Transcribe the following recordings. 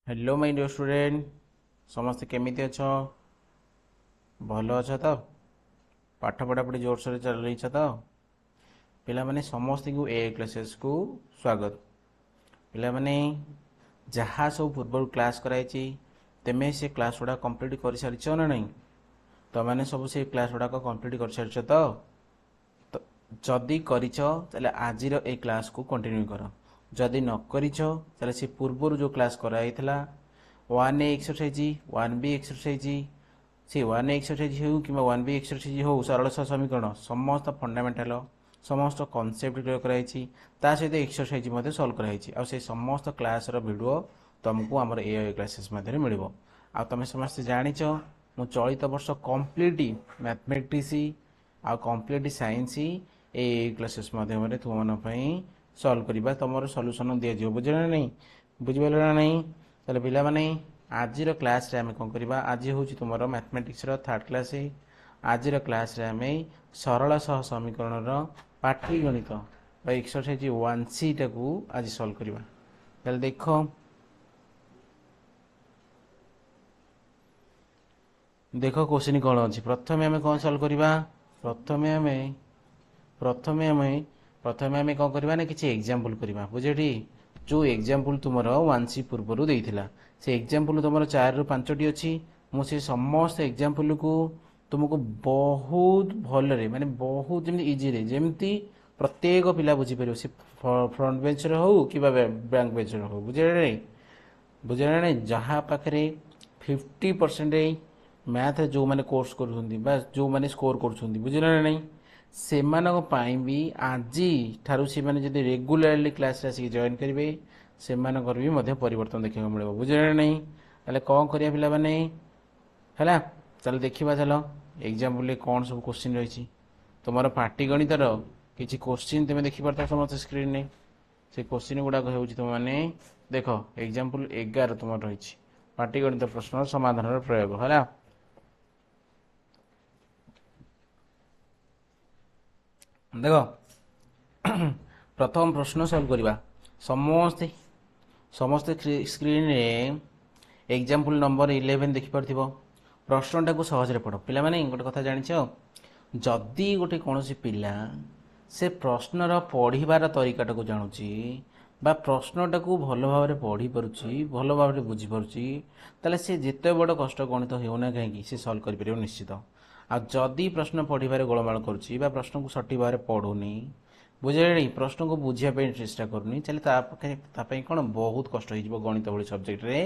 Hello my dear student समस्ते केमिति अछ भल अछ तो पाठ पढ़ापढ़ी जोरसोर चल रही तो पिला माने समस्त को ए क्लासेस को स्वागत पिला माने जहाँ सब पूर्व क्लास कराई तेमे से क्लास गुड़ा कंप्लीट कर सारी ना नहीं तो मैंने सब से क्लास गुड़ाक कंप्लीट कर सारी तो जदि करिछ ताले आजिर ए क्लास को कंटिन्यू कर जदि न करिछ ताले से पूर्व जो class कराइथिला 1A exercise 1B exercise से 1A एक्सरसाइज हो कि 1B एक्सरसाइज हो सरल सह समीकरण समस्त फंडामेंटाल समस्त कॉन्सेप्ट क्लियर कराई ता सहित एक्सरसाइज मध्य सॉल्व कराई आ से समस्त क्लास रो वीडियो तुमको आमर ए क्लासेस मध्य मिलिबो आ तमे समस्त जानिछ मु चलित वर्ष complete mathematics uh complete science A classes माध्यम तुम मन सॉल्व करवा तुम सॉल्यूशन दि जाव बुझे ना नहीं बुझिपार ना नहीं ताले पिला माने आजिर क्लास रे आमे कोन करबा आज होची तुमरो मैथमेटिक्स रो थर्ड क्लास है आजिर क्लास रे आमे सरल सह समीकरण रो पाठीगणित बा एक्सरसाइज 1C टाकू आज सॉल्व करबा ताले देखो देखो क्वेश्चन कौन अच्छी प्रथमे आमे कोन सॉल्व करबा प्रथमे आमे प्रथमे आमे प्रथमे आमे कोन करबा ना किछि एग्जांपल करबा बुझेठी जो एग्जांपल तुमरो 1C पूर्वरु देइथिला से एग्जांपल तुमरो 4 रु 5 टी अछि मु से समस्त एग्जांपल को तुमको बहुत भल रे माने बहुत जेमि इजी रे जेमति प्रत्येक पिला बुझी परियो से फ्रंट बेंच रे हो कि बैक बेंच रे हो बुझे नहीं जहाँ पाखरे 50% मैथ जो मैंने कोर्स कर जो मैंने स्कोर कर बुझे ना नहीं से भी आज ठारू से मैंने जब रेगुलारली क्लास आसिक जॉइन करेंगे से भी परिवर्तन देखा मिले बुझे ना नहीं ताले कौन करिया पिला माने है चल देखा चल एग्जाम्पल कौन सब क्वेश्चन रही तुम पाटीगणितर किसी क्वेश्चन तुम देखिपार समस्त स्क्रीन ने से क्वेश्चन गुड़ाक हो तुमने देख एग्जाम्पल 11 तुम रही पाटीगणित प्रश्न समाधान प्रयोग है देख प्रथम प्रश्न सॉल्व करवा समस्ते समस्ते स्क्रीन रे एग्जाम्पल नंबर 11 देखिपार प्रश्नटा को सहज पढ़ पिला माने गोटे कथा जानिछ जदि गोटे कौन पिला से प्रश्नर पढ़िबार तरीकाटा को जानुची बा प्रश्नटा को भल भाव में पढ़ी पारुची भल भाव में बुझी पारुची ताले से जिते बड़ कष्ट गणित होना कहीं से सॉल्व कर परियो निश्चित आ जदि प्रश्न पढ़िबार गोलमाल करुची बा प्रश्न को सठिक भाव में पढ़ुनी बुझे प्रश्न को बुझापी चेष्टा करूनी चले कौन बहुत कष्ट हो गणित भाई सब्जेक्ट रे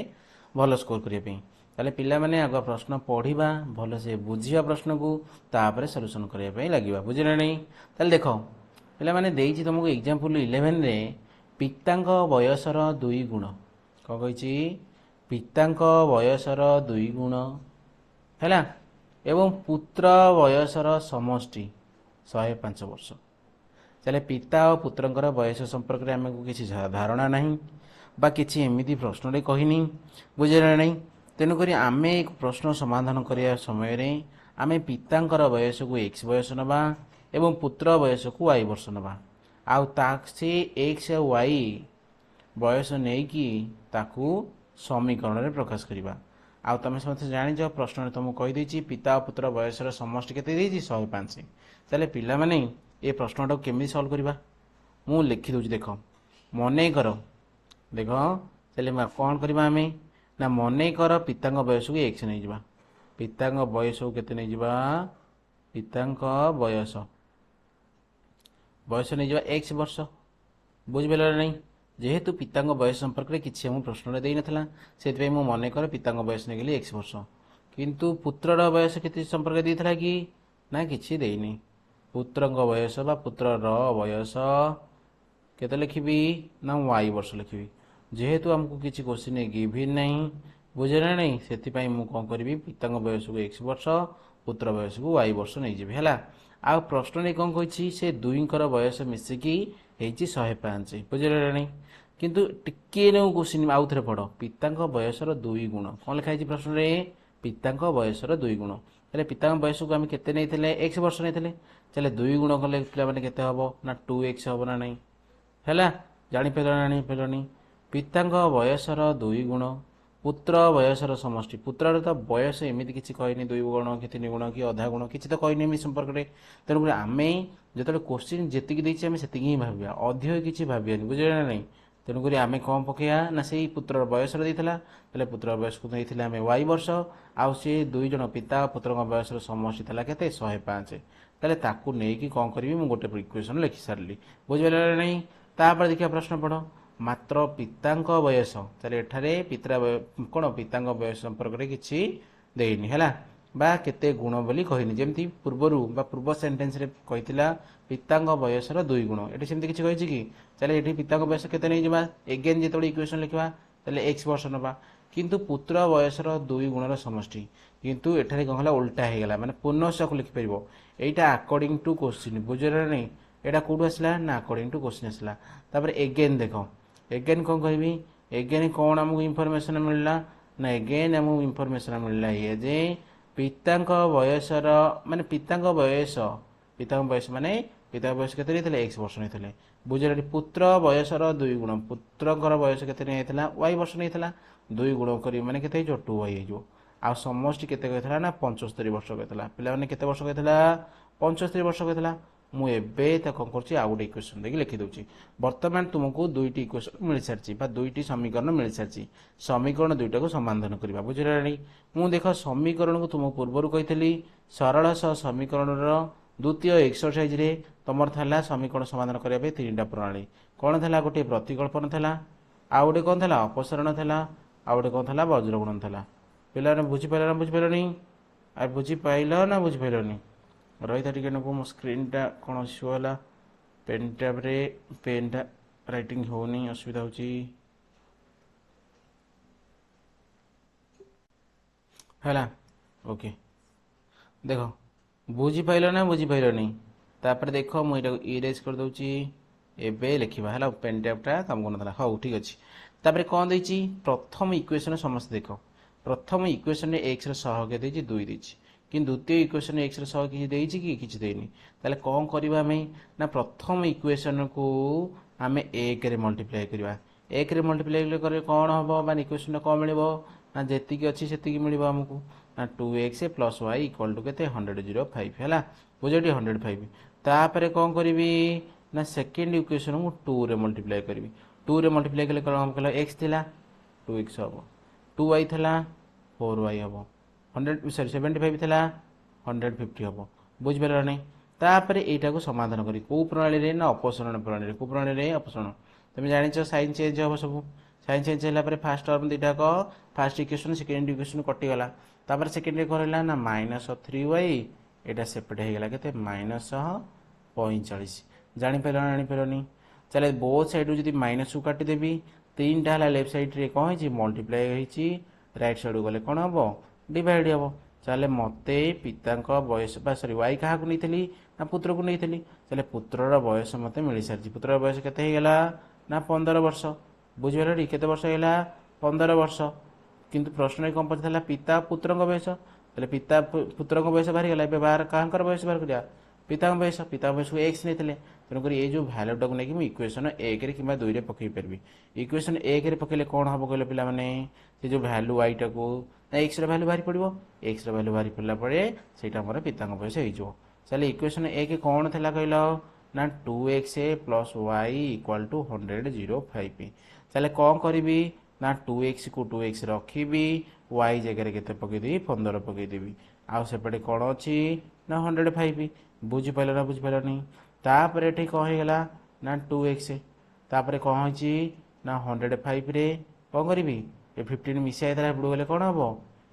भल स्कोर करने ताले पिला माने आग प्रश्न पढ़ा भल से बुझा प्रश्न को तापर सल्यूशन करने लगे बुझे ना नहीं ताले देख पिला माने देइछि तुमको एग्जांपल 11 रे पितांक बयसर 2 गुण कौन कही पितांक बयसर 2 गुण है एवं पुत्र बयसर समष्टि 105 वर्ष चले पिता और पुत्रंकर बयस संपर्क में आमको किसी धारणा नहीं बा किसी एमती प्रश्न कहनी बुझे ना नहीं तेणुक आम एक प्रश्न समाधान करने समय आम पितांकर बयस को x बयस नवा एवं पुत्र बयस को y वर्ष नवा आउ से x और y बयस नहीं कि ताकू समीकरण में प्रकाश करवा आउ तुम समस्त जानिछ प्रश्न तुमको कहीदे पिता और पुत्र बयसर समष्टि केते 105 ताले पिला माने ये प्रश्नटा केमी सॉल्व करवा मु लिखि दूँ देख मन कर देख चले कौन करवा आम ना मन कर पिता बयस को एक्स नहीं जा पिता बयस को केते नहीं जा पिता बयस बयस नहीं जा एक्स वर्ष बुझिपार नहीं जेहेतु पिता बयस संपर्क में किसी प्रश्न दे ना से मन कर पिता बयस नहीं गली एक्स वर्ष किंतु पुत्रर बयस के संपर्क देता कि ना कि देनी पुत्र बयस बा पुत्र बयस केते लिखी ना y वर्ष लिखी जेहेतु आमको किसी क्वेश्चन गिवन नहीं बुझे ना नहीं से कौन करी पिता बयस को x वर्ष पुत्र बयस को y वर्ष नहीं जी है आ प्रश्न नहीं कौन कही से दुईकर बयस मिसिकी 105 बुझे ना नहीं किंतु टिके क्वेश्चन आउ थे पढ़ पिता बयसर 2 गुण कौन लिखाई प्रश्न में पिता बयसर 2 गुण तेरे पिता बयस को आम के एक्स वर्ष नहीं चले 2 गुण कले पे केते हम ना 2x हम ना नहीं है जापर ना नहीं पिता बयसर 2 गुण पुत्र बयसर समष्टि पुत्र तो बयस एमती किसी कहनी 2 गुण कि 3 गुण कि अधा गुण किसी तो कहनी संपर्क में तेणुक आम जो क्वेश्चन जी देती ही भाविया अधिक किसी भावियानी बुझे ना नहीं तेणुक आम कौन पकड़ा ना से पुत्र बयसर देता पुत्र बयस को नहीं आम y वर्ष आउ सी 2 जन पिता पुत्र बयसर समष्टि के 105 ताले ताकू नहीं कौन करी मुझे गोटे इक्वेशन लिखि सारे बुझे नहीं तापर देखिए प्रश्न पढ़ मात्र पितांक बयस ताले एठारे पिता कौन पितांक बयस संपर्क में किसी देनी है बा केते गुण बोली कहनी जमती पूर्वरु बा पूर्व सेंटेंस रे कहितिला पितांक बयसर 2 गुण एठी सेमती किछि कहिछि कि चले एठी पितांक बयस केते नै जबा अगेन जेतोडी इक्वेशन लिखबा तले x वर्ष नबा किंतु पुत्र बयसर 2 गुणर समष्टि किंतु एठारे कहला उल्टा हे गेला माने पुनः को लिखि परिबो एटा अकॉर्डिंग टू क्वेश्चन बुझरे नै एटा कोडु आसला ना अकॉर्डिंग टू क्वेश्चन आसला तापर अगेन देखो एगेन कौन कहबी एगेन कौन आमको इनफॉरमेशन मिलला ना एगेन आमको इनफॉरमेशन मिलला ये जे पितांक बयसर माने पितांक बयस माने पिता बयस केते थे x वर्ष नहीं थे बुझे पुत्र बयसर 2 गुण पुत्रकर बयस केते नहीं y वर्ष नहीं 2 गुण करी माने केते 2y हो आ समष्टि केते कहथला ना 75 वर्ष कहथला पिला माने केते वर्ष कहथला 75 वर्ष कहथला मु एबे त कोन करछि आ गुटे इक्वेशन देखि लिखि दउछि वर्तमान तुमको दुईटी इक्वेशन मिल सारछि बा दुईटी समीकरण मिल सारछि समीकरण दुईटा को समाधान करबा बुझराणी मु देखो समीकरण को तुम पूर्वरु कहितली सरल समीकरण रो द्वितीय एक्सरसाइज रे तमर थला समीकरण समाधान करबा पे तीनटा प्रणाली कोन थला गुटे प्रतिकल्पन थला आ गुटे कोन थला अपसरण थला आ गुटे कोन थला वज्रगुणन थला पिला ने बुझि पाइला ना बुझि पाइलनी आ बुझि पाइला ना बुझि पाइलनी रही था टिके मो स्क्रीनटा कौन असुविधा पेन टैब रे पेनटा राइटिंग होनी असुविधा होची हैला ओके देखो बुझी पाइल ना बुझी पाइल नहीं तापर देखो मुझे इरेज कर दूची एबे लिखा है पेन टैबटा कम करना हाँ ठीक अच्छे तापर कौन देती प्रथम इक्वेशन समस्त देख प्रथम इक्वेशन एक्स सहग देती 2 देती कि द्वितीय इक्वेशन एक्स सह किसी देनी ताले कौन करवा ना प्रथम इक्वेशन को आम 1 रे मल्टीप्लाई करवा 1 रे मल्टीप्लाई कर कौन हम मान इक्वेशन कौन मिल ना जी अच्छी से मिल आमको ना 2x + y इक्वल टू के 105 है बुझे 105 तापर कौन करी ना सेकेंड इक्वेशन को 2 रे मल्टीप्लाई करी 2 रे मल्टीप्लाई कले कौन कल x थिला 2x हम 2y थिला 4y हम 75 थिला 150 हम बुझिपार नहीं तापर एटा को समाधान करी को प्रणाली रे ना अपसरण प्रणाली को प्रणाली रे अपसरण तुम जानिछ साइन चेंज हम सब साइन चेंज होला पर फर्स्ट टर्म दीटा को फर्स्ट इक्वेशन सेकंड इक्वेशन कटि गला तापर सेकंड रे करला ना -3y एटा सेपरेट हे गला केते -45 जानि पेलनी चले बोथ साइड जदी माइनस को काटि देबी तीनटा हला लेफ्ट साइड रे कोन छि मल्टीप्लाई होईछि राइट साइड गले कोन हबो डिवाइड हम चले मते पिता बयस सॉरी वाई क्या नहीं ना पुत्र को नहीं चले पुत्रर बयस मत मिल सारी पुत्र बयस के ना 15 वर्ष बुझे के वर्ष है 15 वर्ष किंतु प्रश्न कौन पचार पिता पुत्र बयस चले पिता पुत्र बयस बाहरी गला बाहर क्या बयस बाहर कर पिता बयस को एक्स नहीं तेणुक ये जो भैल्यूटा को लेकिन इक्वेशन 1 कि 2 रे पकई पारि इक्वेशन 1 रे पकड़े कौन हम कहले पिला माने से जो भैल्यू वाई टा को एक्स भैल्यू बाहरी पड़ो एक्स भैल्यू बाहरी पड़ा पड़े से पिता बयस हो चले इक्वेशन 1 कौन थी कहल ना 2x + y इक्वल टू 105 चले कौन करी ना 2x को 2x रखी y जगह के पकईदेवी 15 पकईदेवी आउ सेपटे कौन अच्छी ना 105 बुझिपाल ना बुझिपाल नहीं तापर ये कौन होगा ना 2x तापर कौन हो ना 105 रे कौन करी 15 मिसाई था एपट गले कौन हम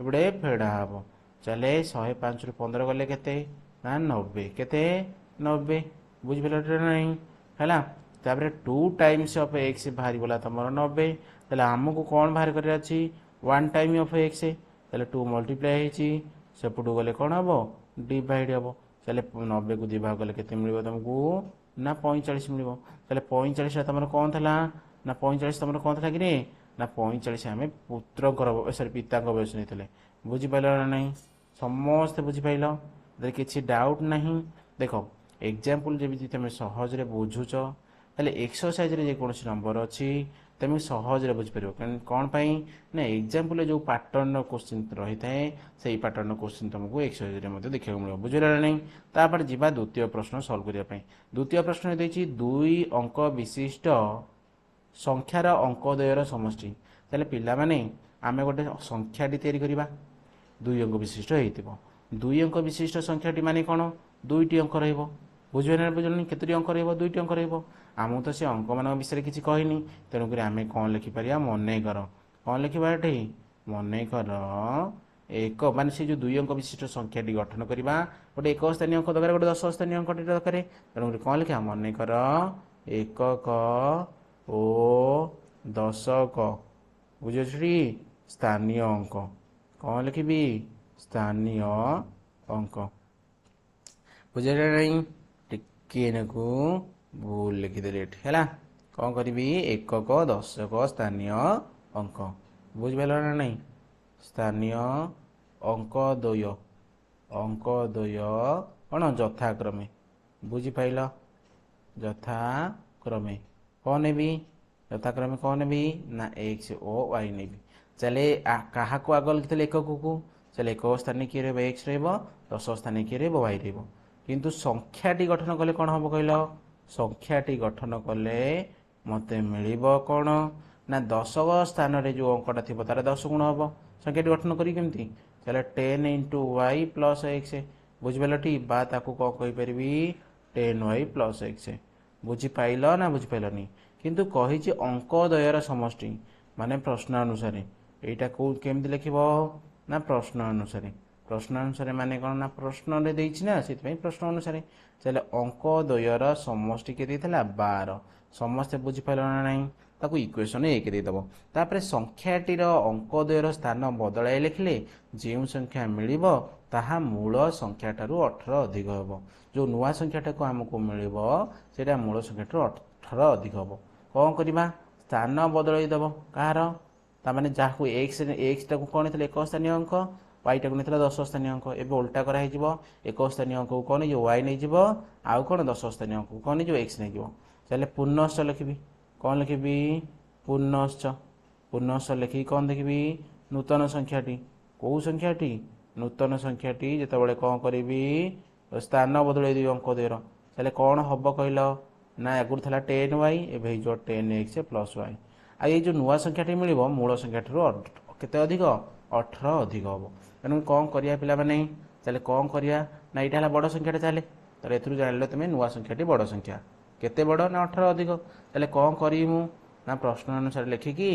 एपटे फेड़ा हम चले 105 ରୁ 15 गले केते ना 90 केते 90 बुझिपाल नहीं है तापर 2 टाइम्स ऑफ x बाहरी गला तुम 90 ताले आमको कौन बाहर कर 1 टाइम ऑफ x ताले 2 मल्टीप्लाई सेपटू गले कौन हम डिवाइड हम चले 90 को 2 भाग गले केते मिल तुमको ना 45 मिल चले 45 तुम कौन था ना 45 तुम कौन था कि ना 45 आम पुत्र सॉरी पिता बयस नहीं बुझिपाल ना नहीं समस्त बुझिपाल किसी डाउट नहीं देख एग्जाम्पल जब तुम सहज बुझुच एक्सरसाइज रे जेकोसी नंबर अच्छी তুমি সহজରେ ବୁଝିପାରିବ କ'ଣ ପାଇଁ ନା ଏକ୍ଜାମ୍ପଲ୍ରେ ଯେଉଁ ପାଟର୍ଣ୍ଣର କୋଶ୍ଚିନ୍ ରହିଥାଏ ସେଇ ପାଟର୍ଣ୍ଣର କୋଶ୍ଚିନ୍ ତୁମକୁ ଏକ୍ସରସାଇଜ୍ରେ ମଧ୍ୟ ଦେଖିବାକୁ ମିଳିବ। ବୁଝିଲା ନା ନାହିଁ? ତାପରେ ଯିବା ଦ୍ୱିତୀୟ ପ୍ରଶ୍ନ ସଲ୍ଭ କରିବା ପାଇଁ। ଦ୍ୱିତୀୟ ପ୍ରଶ୍ନରେ ଦେଇଛି 2 ଅଙ୍କ ବିଶିଷ୍ଟ ସଂଖ୍ୟାର ଅଙ୍କ ଦ୍ୱୟର ସମଷ୍ଟି। ତାହେଲେ ପିଲାମାନେ ଆମେ ଗୋଟେ ସଂଖ୍ୟାଟି ତିଆରି କରିବା 2 ଅଙ୍କ ବିଶିଷ୍ଟ ହେଇଥିବ। 2 ଅଙ୍କ ବିଶିଷ୍ଟ ସଂଖ୍ୟାଟି ମାନେ କ'ଣ? 2ଟି ଅଙ୍କ ରହିବ। ବୁଝିଲନି? କେତୋଟି ଅଙ୍କ ରହିବ? 2ଟି ଅଙ୍କ ରହିବ। ଆମକୁ ତ ସେ ଅଙ୍କମାନଙ୍କ ବିଷୟରେ କିଛି କହିନି, ତେଣୁକରି ଆମେ କ'ଣ ଲେଖିପାରିବା? ମନେକର। କ'ଣ ଲେଖିବା ଏଠି? ମନେକର ଏକ ମାନେ ସେ ଯେଉଁ 2 ଅଙ୍କ ବିଶିଷ୍ଟ ସଂଖ୍ୟାଟି ଗଠନ କରିବା। ଗୋଟେ ଏକକ ସ୍ଥାନୀୟ ଅଙ୍କ ଦରକାର, ଗୋଟେ 10 ସ୍ଥାନୀୟ ଅଙ୍କଟି ଦରକାର। ତେଣୁକରି କ'ଣ ଲେଖିବା? ମନେକର ଏକକ ଓ 10କ ବୁଝୁଛି ସ୍ଥାନୀୟ ଅଙ୍କ। କ'ଣ ଲେଖିବି? ସ୍ଥାନୀୟ ଅଙ୍କ। ବୁଝିଲେ ନାହିଁ? ଟିକେ ନାକୁ ଭୁଲ ଲେଖିଦେଲି ଏଠି ହେଲା। କ'ଣ କରିବି? ଏକକ 10କ ସ୍ଥାନୀୟ ଅଙ୍କ। ବୁଝିପାରିଲ ନା ନାହିଁ? ସ୍ଥାନୀୟ ଅଙ୍କ ଦ୍ୱୟ କ'ଣ? ଯଥାକ୍ରମେ। ବୁଝିପାରିଲ? ଯଥାକ୍ରମେ କ'ଣ ନେବି? ଯଥାକ୍ରମେ କ'ଣ ନେବି? ନା ଏକ୍ସ ଓ ୱାଇ ନେବି। ଚାଲେ କାହାକୁ ଆଗ ଲେଖିଥିଲେ? ଏକକକୁ। ଚାଲେ ଏକକ ସ୍ଥାନରେ କିଏ ରହିବ? ଏକ୍ସ ରହିବ। 10 ସ୍ଥାନରେ କିଏ ରହିବ? ୱାଇ ରହିବ। କିନ୍ତୁ ସଂଖ୍ୟାଟି ଗଠନ କଲେ କ'ଣ ହେବ କହିଲ? ସଂଖ୍ୟାଟି ଗଠନ କଲେ ମୋତେ ମିଳିବ କ'ଣ? ନା 10କ ସ୍ଥାନରେ ଯେଉଁ ଅଙ୍କଟା ଥିବ ତାର 10 ଗୁଣ ହେବ। ସଂଖ୍ୟାଟି ଗଠନ କରିବି କେମିତି? ତାହେଲେ 10 × y + x। ବୁଝିପାରିଲଟି? ବା ତାକୁ କ'ଣ କହିପାରିବି? 10y + x। ବୁଝିପାରିଲ ନା ବୁଝିପାରିଲନି? କିନ୍ତୁ କହିଛି ଅଙ୍କ ଦ୍ୱୟର ସମଷ୍ଟି ମାନେ ପ୍ରଶ୍ନ ଅନୁସାରେ। ଏଇଟା କେମିତି ଲେଖିବ? ନା ପ୍ରଶ୍ନ ଅନୁସାରେ। ପ୍ରଶ୍ନ ଅନୁସାରେ ମାନେ କ'ଣ? ନା ପ୍ରଶ୍ନରେ ଦେଇଛି ନା, ସେଥିପାଇଁ ପ୍ରଶ୍ନ ଅନୁସାରେ। ତାହେଲେ ଅଙ୍କ ଦ୍ୱୟର ସମଷ୍ଟି କେତେ ଦେଇଥିଲା? 12। ସମସ୍ତେ ବୁଝିପାରିଲ ନା ନାହିଁ? ତାକୁ ଇକ୍ୱେସନ୍ 1 ଦେଇଦେବ। ତାପରେ ସଂଖ୍ୟାଟିର ଅଙ୍କ ଦ୍ୱୟର ସ୍ଥାନ ବଦଳାଇ ଲେଖିଲେ ଯେଉଁ ସଂଖ୍ୟା ମିଳିବ ତାହା ମୂଳ ସଂଖ୍ୟାଠାରୁ 18 ଅଧିକ ହେବ। ଯେଉଁ ନୂଆ ସଂଖ୍ୟାଟାକୁ ଆମକୁ ମିଳିବ ସେଇଟା ମୂଳ ସଂଖ୍ୟାଠାରୁ 18 ଅଧିକ ହେବ। କ'ଣ କରିବା? ସ୍ଥାନ ବଦଳାଇ ଦେବ। କାହାର? ତାମାନେ ଯାହାକୁ ଏକ୍ସଟାକୁ କ'ଣ ନେଇଥିଲେ? ଏକକ ସ୍ଥାନୀୟ ଅଙ୍କ। ୱାଇଟାକୁ ନେଇଥିଲା 10 ସ୍ଥାନୀୟ ଅଙ୍କ। ଏବେ ଓଲଟା କରାହେଇଯିବ। ଏକକ ସ୍ଥାନୀୟ ଅଙ୍କକୁ କ'ଣ ନେଇଯିବ? ୱାଇ ନେଇଯିବ। ଆଉ କ'ଣ? 10 ସ୍ଥାନୀୟ ଅଙ୍କକୁ କ'ଣ ନେଇଯିବ? ଏକ୍ସ ନେଇଯିବ। ତାହେଲେ ପୁନଶ୍ଚ ଲେଖିବି। କ'ଣ ଲେଖିବି? ପୁନଶ୍ଚ। ପୁନଶ୍ଚ ଲେଖିକି କ'ଣ ଦେଖିବି? ନୂତନ ସଂଖ୍ୟାଟି। କେଉଁ ସଂଖ୍ୟାଟି? ନୂତନ ସଂଖ୍ୟାଟି ଯେତେବେଳେ କ'ଣ କରିବି? ସ୍ଥାନ ବଦଳାଇ ଦେବି ଅଙ୍କ ଦ୍ୱୟର। ତାହେଲେ କ'ଣ ହେବ କହିଲ? ନା ଆଗରୁ ଥିଲା 10y, ଏବେ ହେଇଯିବ 10x + y। ଆଉ ଏଇ ଯେଉଁ ନୂଆ ସଂଖ୍ୟାଟି ମିଳିବ ମୂଳ ସଂଖ୍ୟାଠାରୁ କେତେ ଅଧିକ? 18 ଅଧିକ ହେବ। ତେଣୁ କ'ଣ କରିବା ପିଲାମାନେ? ତାହେଲେ କ'ଣ କରିବା? ନା ଏଇଟା ହେଲା ବଡ଼ ସଂଖ୍ୟାଟା। ତାହେଲେ ଏଥିରୁ ଜାଣିଲ ତୁମେ ନୂଆ ସଂଖ୍ୟାଟି ବଡ଼ ସଂଖ୍ୟା। କେତେ ବଡ଼? ନା 18 ଅଧିକ। ତାହେଲେ କ'ଣ କରିବି ମୁଁ? ନା ପ୍ରଶ୍ନ ଅନୁସାରେ ଲେଖିକି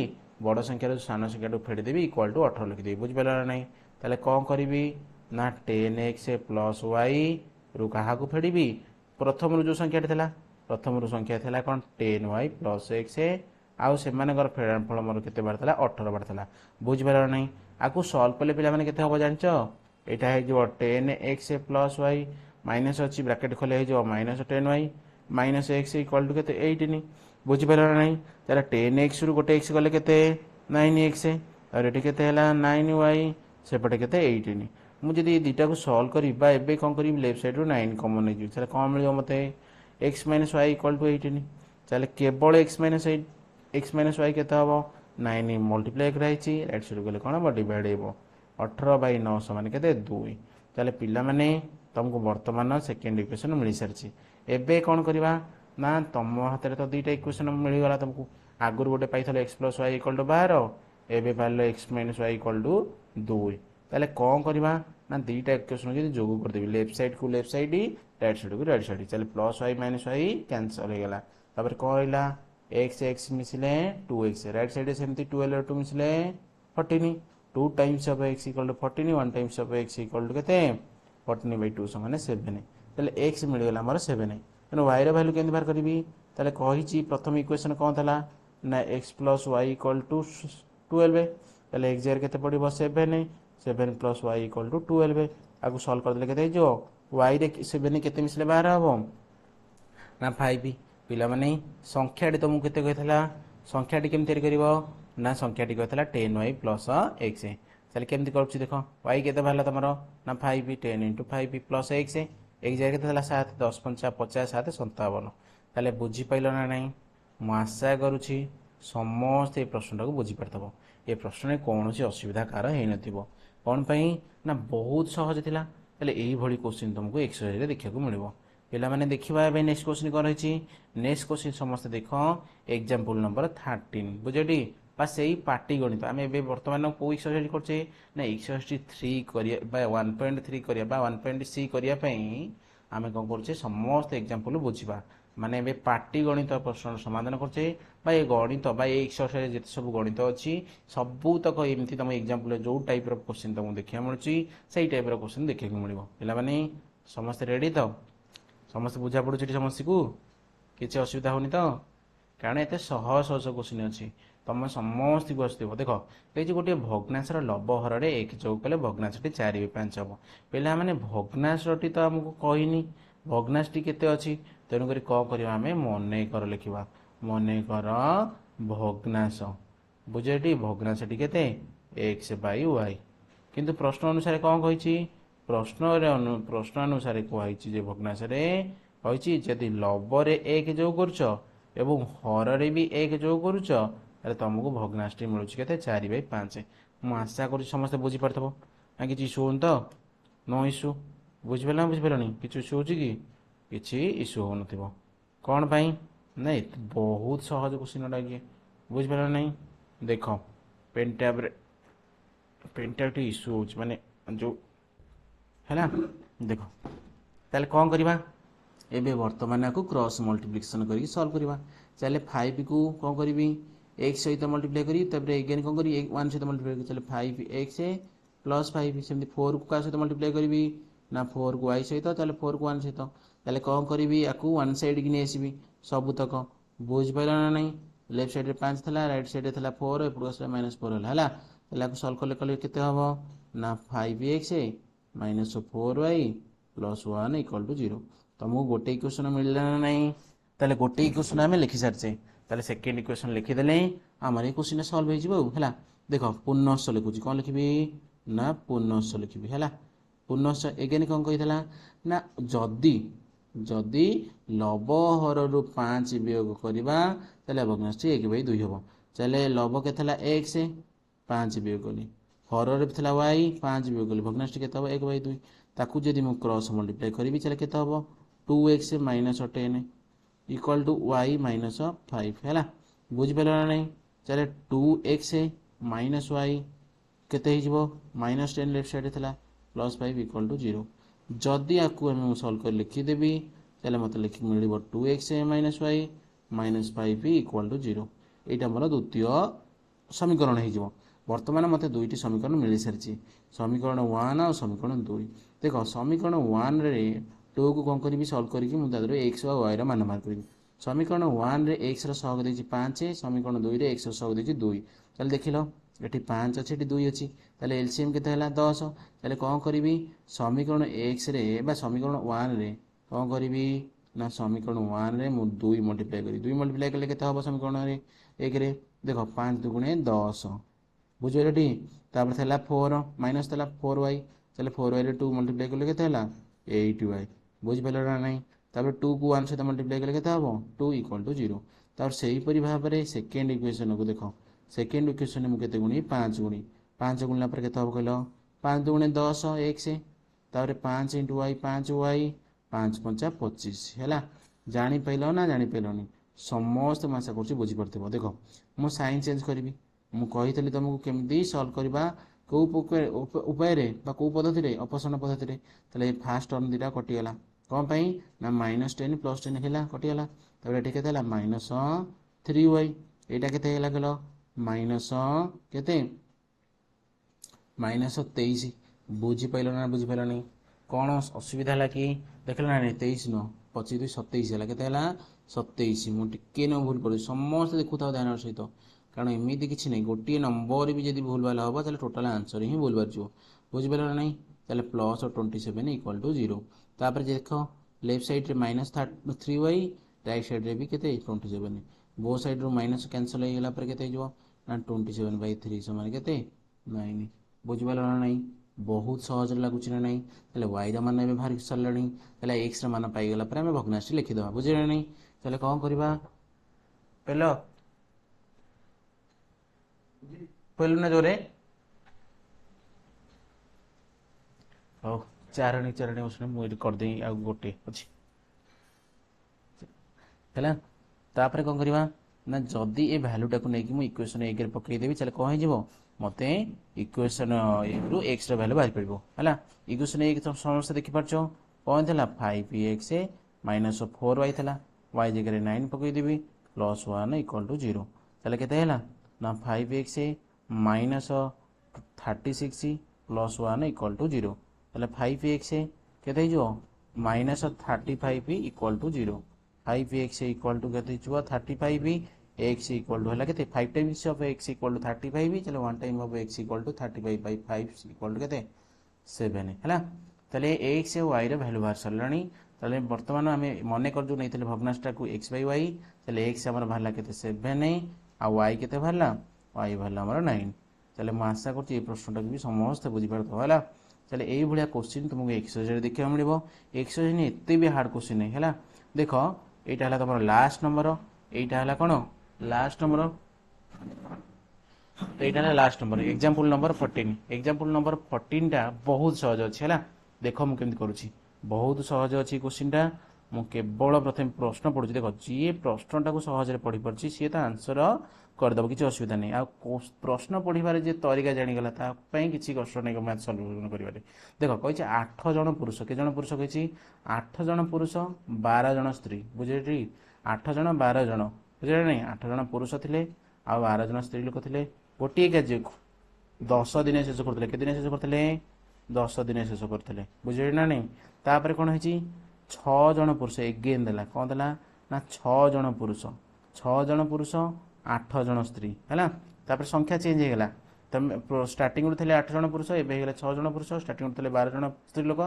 ବଡ଼ ସଂଖ୍ୟାରୁ ସାନ ସଂଖ୍ୟାକୁ ଫେଡ଼ିଦେବି ଇକ୍ୱାଲ୍ ଟୁ 18 ଲେଖିଦେବି। ବୁଝିପାରିଲ ନା ନାହିଁ? ତାହେଲେ କ'ଣ କରିବି? ନା 10x + y ରୁ କାହାକୁ ଫେଡ଼ିବି? ପ୍ରଥମରୁ ଯେଉଁ ସଂଖ୍ୟାଟି ଥିଲା, ପ୍ରଥମରୁ ସଂଖ୍ୟା ଥିଲା କ'ଣ? 10y + x। ଆଉ ସେମାନଙ୍କର ଫଳ ମୋର କେତେ ବାର ଥିଲା? 18 ବାର ଥିଲା। ବୁଝିପାରିଲ ନାହିଁ? ଆକୁ ସଲ୍ଭ କଲେ ପିଲାମାନେ କେତେ ହେବ ଜାଣିଛ? ଏଇଟା ହେଇଯିବ 10x + y ମାଇନସ୍ ଅଛି ବ୍ରାକେଟ୍ ଖୋଲେ ହେଇଯିବ -10y -x ଇକ୍ୱାଲ୍ ଟୁ କେତେ? 18। ବୁଝିପାରିଲ ନା ନାହିଁ? ତାହେଲେ 10xରୁ ଗୋଟେ x ଗଲେ କେତେ? 9x। ଆଉ ଏଠି କେତେ ହେଲା? 9y। ସେପଟେ କେତେ? 18। ମୁଁ ଯଦି ଏ ଦୁଇଟାକୁ ସଲ୍ଭ କରିବି ବା ଏବେ କ'ଣ କରିବି? ଲେଫ୍ଟ ସାଇଡ଼୍ରୁ 9 କମନ୍ ନେଇଯିବି। ତାହେଲେ କ'ଣ ମିଳିବ ମୋତେ? x - y equal to 18। ତାହେଲେ କେବଳ x - y କେତେ ହେବ? 9 ମଲ୍ଟିପ୍ଲାଏ କରାହେଇଛି। ରାଇଟ୍ ସାଇଡ଼୍ ଗଲେ କ'ଣ ହେବ? ଡିଭାଇଡ଼ ହେବ। 18/9 ସମାନ କେତେ? 2। ତାହେଲେ ପିଲାମାନେ ତୁମକୁ ବର୍ତ୍ତମାନ ସେକେଣ୍ଡ ଇକ୍ୱେସନ୍ ମିଳିସାରିଛି। ଏବେ କ'ଣ କରିବା? ନା ତୁମ ହାତରେ ତ ଦୁଇଟା ଇକ୍ୱେସନ୍ ମିଳିଗଲା ତୁମକୁ। ଆଗରୁ ଗୋଟେ ପାଇଥିଲ x + y ଇକ୍ୱାଲ୍ ଟୁ 12, ଏବେ ପାଇଲ x - y ଇକ୍ୱାଲ୍ ଟୁ 2। ତାହେଲେ କ'ଣ କରିବା? ନା ଦୁଇଟା ଇକ୍ୱେସନ୍ ଯଦି ଯୋଗ କରିଦେବି, ଲେଫ୍ଟ ସାଇଡ଼୍କୁ ଲେଫ୍ଟ ସାଇଡ଼୍, ରାଇଟ୍ ସାଇଡ଼୍କୁ ରାଇଟ୍ ସାଇଡ଼୍। ତାହେଲେ +y - y କ୍ୟାନସଲ୍ ହେଇଗଲା। ତାପରେ କ'ଣ ରହିଲା? x ମିଶିଲେ 2x। ରାଇଟ୍ ସାଇଡ଼୍ରେ ସେମିତି 12 + 2 ମିଶିଲେ 14। 2 Times of x equal to 14, 1 Times of x equal to କେତେ? 14/2 ସମାନ 7। ତାହେଲେ x ମିଳିଗଲା ଆମର 7। ତେଣୁ ୱାଇର ଭ୍ୟାଲୁ କେମିତି ବାହାର କରିବି? ତାହେଲେ କହିଛି ପ୍ରଥମ ଇକ୍ୱେସନ୍ କ'ଣ ଥିଲା? ନା x + y ଇକ୍ୱାଲ୍ ଟୁ 12। ତାହେଲେ x ଜାଗାରେ କେତେ ପଡ଼ିବ? 7। 7 + y ଇକ୍ୱାଲ୍ ଟୁ 12। ଆକୁ ସଲ୍ଭ କରିଦେଲେ କେତେ ହେଇଯିବ? ୱାଇରେ 7 କେତେ ମିଶିଲେ ବାହାର ହେବ? ନା 5। ପିଲାମାନେ ସଂଖ୍ୟାଟି ତୁମକୁ କେତେ କହିଥିଲା? ସଂଖ୍ୟାଟି କେମିତି ତିଆରି କରିବ? ନା ସଂଖ୍ୟାଟି କହିଥିଲା 10y + x। ତାହେଲେ କେମିତି କରୁଛି ଦେଖ? y କେତେ ବାହାରିଲା ତୁମର? ନା 5। 10 × 5 + x। x ଜାଗାରେ କେତେ ଥିଲା? 7। 10 × 5 = 50, 7 = 57। ତାହେଲେ ବୁଝିପାରିଲ ନା ନାହିଁ? ମୁଁ ଆଶା କରୁଛି ସମସ୍ତେ ଏ ପ୍ରଶ୍ନଟାକୁ ବୁଝିପାରିଥିବ। ଏ ପ୍ରଶ୍ନରେ କୌଣସି ଅସୁବିଧା କାହାର ହେଇନଥିବ। କ'ଣ ପାଇଁ ନା ବହୁତ ସହଜ ଥିଲା। ତାହେଲେ ଏଇଭଳି କୋଶ୍ଚିନ୍ ତୁମକୁ ଏକ୍ସରସାଇଜରେ ଦେଖିବାକୁ ମିଳିବ। ପିଲାମାନେ ଦେଖିବା ଏବେ ନେକ୍ସଟ କୋଶ୍ଚିନ୍ କ'ଣ ରହିଛି। ନେକ୍ସଟ କୋଶ୍ଚିନ୍ ସମସ୍ତେ ଦେଖ ଏକ୍ଜାମ୍ପଲ ନମ୍ବର 13 ବୁଝଟି ବା ସେଇ ପାଟିଗଣିତ। ଆମେ ଏବେ ବର୍ତ୍ତମାନ କେଉଁ ଏକ୍ସରସାଇଜ କରୁଛେ ନା ଏକ୍ସରସାଇଜ 3 କରିବା ବା 1.3 କରିବା ବା 1.6 କରିବା ପାଇଁ ଆମେ କ'ଣ କରୁଛେ ସମସ୍ତେ ଏକ୍ଜାମ୍ପଲ ବୁଝିବା। ମାନେ ଏବେ ପାଟି ଗଣିତ ପ୍ରଶ୍ନର ସମାଧାନ କରୁଛେ ବା ଏ ଗଣିତ ବା ଏ ଏକ୍ସରସାଇଜ ଯେତେ ସବୁ ଗଣିତ ଅଛି ସବୁତକ ଏମିତି ତୁମ ଏକ୍ଜାମ୍ପଲ ଯେଉଁ ଟାଇପ୍ର କୋଶ୍ଚିନ୍ ତୁମକୁ ଦେଖିବାକୁ ମିଳୁଛି ସେଇ ଟାଇପ୍ର କୋଶ୍ଚିନ୍ ଦେଖିବାକୁ ମିଳିବ। ପିଲାମାନେ ସମସ୍ତେ ରେଡ଼ି ତ? ସମସ୍ତେ ବୁଝା ପଡ଼ୁଛି ଏଠି ସମସ୍ତଙ୍କୁ? କିଛି ଅସୁବିଧା ହେଉନି ତ? କାରଣ ଏତେ ସହଜ ସହଜ କୋଶ୍ଚିନ୍ ଅଛି, ତୁମେ ସମସ୍ତଙ୍କୁ ଆସୁଥିବ। ଦେଖ ଏଇଠି ଗୋଟିଏ ଭଗ୍ନାଂଶର ଲବ ହରରେ 1 ଯୋଗ କଲେ ଭଗ୍ନାଂଶଟି 4/5 ହେବ। ପିଲାମାନେ ଭଗ୍ନାଂଶଟି ତ ଆମକୁ କହିନି ଭଗ୍ନାଂଶଟି କେତେ ଅଛି, ତେଣୁକରି କ'ଣ କରିବା ଆମେ ମନେକର ଲେଖିବା। ମନେକର ଭଗ୍ନାଂଶ ବୁଝେଟି ଭଗ୍ନାଂଶଟି କେତେ x/y। କିନ୍ତୁ ପ୍ରଶ୍ନ ଅନୁସାରେ କ'ଣ କହିଛି? ପ୍ରଶ୍ନ ଅନୁସାରେ କୁହାଯାଇଛି ଯେ ଭଗ୍ନାଂଶରେ କହିଛି ଯଦି ଲବରେ 1 ଯୋଗ କରୁଛ ଏବଂ ହରରେ ବି 1 ଯୋଗ କରୁଛ ତାହେଲେ ତୁମକୁ ଭଗ୍ନାଂଶଟି ମିଳୁଛି କେତେ 4/5। ମୁଁ ଆଶା କରୁଛି ସମସ୍ତେ ବୁଝିପାରୁଥିବ ନା କିଛି ଇସ୍ୟୁ ହେଉନି ତ? No issue. ବୁଝିପାରିଲ ନା ବୁଝିପାରିଲନି? କିଛି ଇସ୍ୟୁ ହେଉଛି କି? କିଛି ଇସ୍ୟୁ ହେଉନଥିବ। କ'ଣ ପାଇଁ ନାଇଁ ବହୁତ ସହଜ କୋଶ୍ଚିନ୍ଟା କିଏ ବୁଝିପାରିଲ ନାହିଁ? ଦେଖ ପେନ୍ ଟ୍ୟାବ୍ରେ ଟିକେ ଇସ୍ୟୁ ହେଉଛି ମାନେ ଯେଉଁ ହେଲା। ଦେଖ ତାହେଲେ କ'ଣ କରିବା ଏବେ ବର୍ତ୍ତମାନ ଆକୁ କ୍ରସ୍ ମଲ୍ଟିପ୍ଲିକେସନ୍ କରିକି ସଲ୍ଭ କରିବା। ତାହେଲେ 5କୁ କ'ଣ କରିବି x ସହିତ ମଲ୍ଟିପ୍ଲାଏ କରିବି, ତାପରେ ଏଗେନ୍ କ'ଣ କରିବି 1 ସହିତ ମଲ୍ଟିପ୍ଲାଏ କରିବି, ତାହେଲେ 5x + 5। ସେମିତି 4କୁ କାହା ସହିତ ମଲ୍ଟିପ୍ଲାଏ କରିବି ନା 4କୁ y ସହିତ, ତାହେଲେ 4କୁ 1 ସହିତ। ତାହେଲେ କ'ଣ କରିବି ଆକୁ ୱାନ୍ ସାଇଡ଼୍କି ନେଇ ଆସିବି ସବୁତକ। ବୁଝିପାରିଲ ନା ନାହିଁ? ଲେଫ୍ଟ ସାଇଡ଼୍ରେ 5 ଥିଲା, ରାଇଟ୍ ସାଇଡ଼୍ରେ ଥିଲା 4, ଏପଟକୁ ଆସିଲା -4 ହେଲା। ହେଲା ତାହେଲେ ଆକୁ ସଲ୍ଭ କଲେ କେତେ ହେବ ନା 5x - 4y + 1 = 0। ତୁମକୁ ଗୋଟେ ଇକ୍ୱେସନ୍ ମିଳିଲା ନା ନାହିଁ? ତାହେଲେ ଗୋଟେ ଇକ୍ୱେସନ୍ ଆମେ ଲେଖି ସାରିଛେ। ତାହେଲେ ସେକେଣ୍ଡ ଇକ୍ୱେସନ୍ ଲେଖିଦେଲେ ଆମର ଏଇ କୋଶ୍ଚିନ୍ଟା ସଲ୍ଭ ହେଇଯିବ ଆଉ। ହେଲା ଦେଖ ପୁନଶ୍ଚ ଲେଖୁଛି, କ'ଣ ଲେଖିବି ନା ପୁନଶ୍ଚ ଲେଖିବି। ହେଲା ପୁନଶ୍ଚ ଏଗେନ୍ କ'ଣ କହିଥିଲା ନା ଯଦି ଲବ ହରରୁ 5 ବିୟୋଗ କରିବା ତାହେଲେ ଭଗ୍ନାଂଶଟି 1/2 ହେବ। ତାହେଲେ ଲବ କେତେ ଥିଲା x 5 ବିୟୋଗ କଲି, ହରରେ ଥିଲା y 5 ବିୟୋଗ କଲି, ଭଗ୍ନାଂଶଟି କେତେ ହେବ 1/2। ତାକୁ ଯଦି ମୁଁ କ୍ରସ୍ ମଲ୍ଟିପ୍ଲାଏ କରିବି ତାହେଲେ କେତେ ହେବ 2x - 10 = y - 5। ହେଲା ବୁଝିପାରିଲ ନା ନାହିଁ? ତାହେଲେ 2x - y କେତେ ହେଇଯିବ -10 ଲେଫ୍ଟ ସାଇଡ଼୍ରେ ଥିଲା +5 = 0। ଯଦି ଆକୁ ଆମେ ସଲ୍ଭ କରି ଲେଖିଦେବି ତାହେଲେ ମୋତେ ମିଳିବ 2x - y -5 = 0। ଏଇଟା ଆମର ଦ୍ୱିତୀୟ ସମୀକରଣ ହେଇଯିବ। ବର୍ତ୍ତମାନ ମୋତେ ଦୁଇଟି ସମୀକରଣ ମିଳିସାରିଛି, ସମୀକରଣ 1 ଆଉ ସମୀକରଣ 2। ଦେଖ ସମୀକରଣ 1ରେ 2କୁ କ'ଣ କରିବି ସଲ୍ଭ କରିକି ମୁଁ ତା ଦେହରେ x ଆଉ yର ମାନ ବାହାର କରିବି। ସମୀକରଣ 1ରେ xର ସହଗ ଦେଇଛି 5, ସମୀକରଣ 2ରେ xର ସହଗ ଦେଇଛି 2। ତାହେଲେ ଦେଖିଲ ଏଠି 5 ଅଛି ଏଠି 2 ଅଛି, ତାହେଲେ ଏଲସିଏମ୍ କେତେ ହେଲା 10। ତାହେଲେ କ'ଣ କରିବି ସମୀକରଣ xରେ ବା ସମୀକରଣ 1ରେ କ'ଣ କରିବି ନା ସମୀକରଣ 1ରେ ମୁଁ 2 ମଲ୍ଟିପ୍ଲାଏ କରିବି। 2 ମଲ୍ଟିପ୍ଲାଏ କଲେ କେତେ ହେବ ସମୀକରଣରେ 1ରେ ଦେଖ 5 × 2 = 10 ବୁଝିପାରିଲ ଟି। ତାପରେ ଥିଲା 4 ମାଇନସ୍ ଥିଲା 4y, ତାହେଲେ 4yରେ 2 ମଲ୍ଟିପ୍ଲାଏ କଲେ କେତେ ହେଲା 8y। ବୁଝିପାରିଲ ନା ନାହିଁ? ତାପରେ 2କୁ 1 ସହିତ ମଲ୍ଟିପ୍ଲାଏ କଲେ କେତେ ହେବ 2 = 0। ତାପରେ ସେହିପରି ଭାବରେ ସେକେଣ୍ଡ ଇକ୍ୱେସନ୍କୁ ଦେଖ, ସେକେଣ୍ଡ ଇକ୍ୱେସନ୍ରେ ମୁଁ କେତେ ଗୁଣିବି 5 ଗୁଣିବି। 5 ଗୁଣିଲା ପରେ କେତେ ହେବ କହିଲ 5 × 2 = 10 x, ତାପରେ 5 × y 5y 5 × 5 = 25। ହେଲା ଜାଣିପାରିଲ ନା ଜାଣିପାରିଲନି? ସମସ୍ତେ ମୁଁ ଆଶା କରୁଛି ବୁଝିପାରୁଥିବ। ଦେଖ ମୁଁ ସାଇନ୍ ଚେଞ୍ଜ କରିବି, ମୁଁ କହିଥିଲି ତୁମକୁ କେମିତି ସଲ୍ଭ କରିବା କେଉଁ ଉପାୟରେ ବା କେଉଁ ପଦ୍ଧତିରେ ଅପସରଣ ପଦ୍ଧତିରେ। ତାହେଲେ ଫାଷ୍ଟ ଟର୍ମ ଦୁଇଟା କଟିଗଲା, କ'ଣ ପାଇଁ ନା -10 + 10 ହେଲା କଟିଗଲା। ତାପରେ ଏଠି କେତେ ହେଲା -3y, ଏଇଟା କେତେ ହେଇଗଲା କହିଲ କେତେ -23। ବୁଝିପାରିଲ ନା ବୁଝିପାରିଲନି? କ'ଣ ଅସୁବିଧା ହେଲା କି? ଦେଖିଲ ନା ନାହିଁ 23 ନୁହଁ 25 × 2 = 27 ହେଲା। କେତେ ହେଲା 27। ମୁଁ ଟିକେ ନ ଭୁଲ ପଡ଼ୁଛି, ସମସ୍ତେ ଦେଖୁଥାଉ ଧ୍ୟାନର ସହିତ, କାରଣ ଏମିତି କିଛି ନାହିଁ ଗୋଟିଏ ନମ୍ବର ବି ଯଦି ଭୁଲ ଭାଲ ହେବ ତାହେଲେ ଟୋଟାଲ ଆନ୍ସର ହିଁ ଭୁଲ ବାହାରିଯିବ। ବୁଝିପାରିଲ ନା ନାହିଁ? ତାହେଲେ +27 = 0। ତାପରେ ଦେଖ ଲେଫ୍ଟ ସାଇଡ଼୍ରେ -3y, ରାଇଟ୍ ସାଇଡ଼୍ରେ ବି କେତେ 27। ବୋ ସାଇଡ଼୍ରୁ ମାଇନସ୍ କ୍ୟାନସଲ୍ ହେଇଗଲା ପରେ କେତେ ହେଇଯିବ ନା 27/3 ସମାନ କେତେ 9। ବୁଝିପାରିଲ ନା ନାହିଁ? ବହୁତ ସହଜରେ ଲାଗୁଛି ନା ନାହିଁ? ତାହେଲେ ୱାଇର ମାନ ଏବେ ବାହାରି ସାରିଲାଣି, ତାହେଲେ ଏକ୍ସର ମାନ ପାଇଗଲା ପରେ ଆମେ ଭଗ୍ନାଂଶଟି ଲେଖିଦେବା। ବୁଝିଲେ ନା ନାହିଁ? ତାହେଲେ କ'ଣ କରିବା କହିଲ କହିଲୁ ନା ଜୋରେ ହଉ ଚାରଣୀ ଚାରଣୀ ବସୁନି ମୁଁ ଏଠି କରିଦେଇ ଆଉ ଗୋଟେ ଅଛି ହେଲା ତାପରେ କ'ଣ କରିବା ନା ଯଦି ଏ ଭ୍ୟାଲୁଟାକୁ ନେଇକି ମୁଁ ଇକ୍ୱେସନ୍ ଏକରେ ପକେଇଦେବି ତାହେଲେ କ'ଣ ହେଇଯିବ ମୋତେ ଇକ୍ୱେସନ୍ ଏକରୁ ଏକ୍ସର ଭ୍ୟାଲୁ ବାହାରି ପଡ଼ିବ ହେଲା ଇକ୍ୱେସନ୍ ଏକ ସମସ୍ତେ ଦେଖିପାରୁଛ କ'ଣ ଥିଲା 5x ମାଇନସ୍ 4y ଥିଲା y ଜାଗାରେ 9 ପକେଇଦେବି ପ୍ଲସ୍ 1 ଇକ୍ୱାଲ୍ ଟୁ 0 ତାହେଲେ କେତେ ହେଲା ନା 5x minus 36 plus 1 equal to 0 ତାହେଲେ 5x କେତେ ହେଇଯିବ minus 35 equal to 0 5x equal to केते छुआ 35 x इक्वल टू हला केते 5 times of x equal to 35 चलो 1 time of x equal to 35 by 5 equal to केते 7 हला तले x और y रे वैल्यू बाहर सरलानी तले वर्तमान हमें मने कर जो नैतले भग्नांशटा को x बाय y तले x हमर भाला केते 7 आ y केते भाला y भाला हमर 9 तले म आशा करछि ए प्रश्नटा भी समस्त बुझि पारतो हला तले एई भलिया क्वेश्चन तुमको एक्सरसाइज देखिया मिलिबो एक्सरसाइज ने एते भी हार्ड क्वेश्चन नै हला देखो এইটা হলা তোমার লাস্ট নম্বর এইটা হলা কোন লাস্ট নম্বর তো এইটা হলা লাস্ট নম্বর एग्जांपल नंबर 14 एग्जांपल नंबर 14 টা বহুত সহজ আছে হলা দেখো মু কেমতি করুছি বহুত সহজ আছে কোশ্চেনটা মু কেবল প্রথম প্রশ্ন পড়ুছি দেখো যে প্রশ্নটাকে সহজরে পড়ি পড়ছি সে তা आंसर कर दबो किछि असुविधा नै आ प्रश्न पढ़िबारे जे तरीका जानि गला ता पई किछि कष्ट नै मैथ सॉल्व करिबारे देखो कहिछि 8 जण पुरुष के जण पुरुष कहिछि 8 जण पुरुष 12 जण स्त्री बुझेठी 8 जण 12 जण बुझे नै 8 जण पुरुष थिले आ 12 जण स्त्री लोक थिले गोटी कार्य को 10 दिन शेष करथिले के दिन शेष करथिले 10 दिन शेष करथिले बुझे ना नै तापर कोन हेछि 6 जण पुरुष एगेन देला कोन देला ना 6 जण पुरुष 6 जण पुरुष 8 जण स्त्री है तापर संख्या चेंज हो गला तुम स्टार्टिंग थे 8 जण पुरुष एबे हो 6 जण पुरुष स्टार्टिंग थे 12 जण स्त्री लोक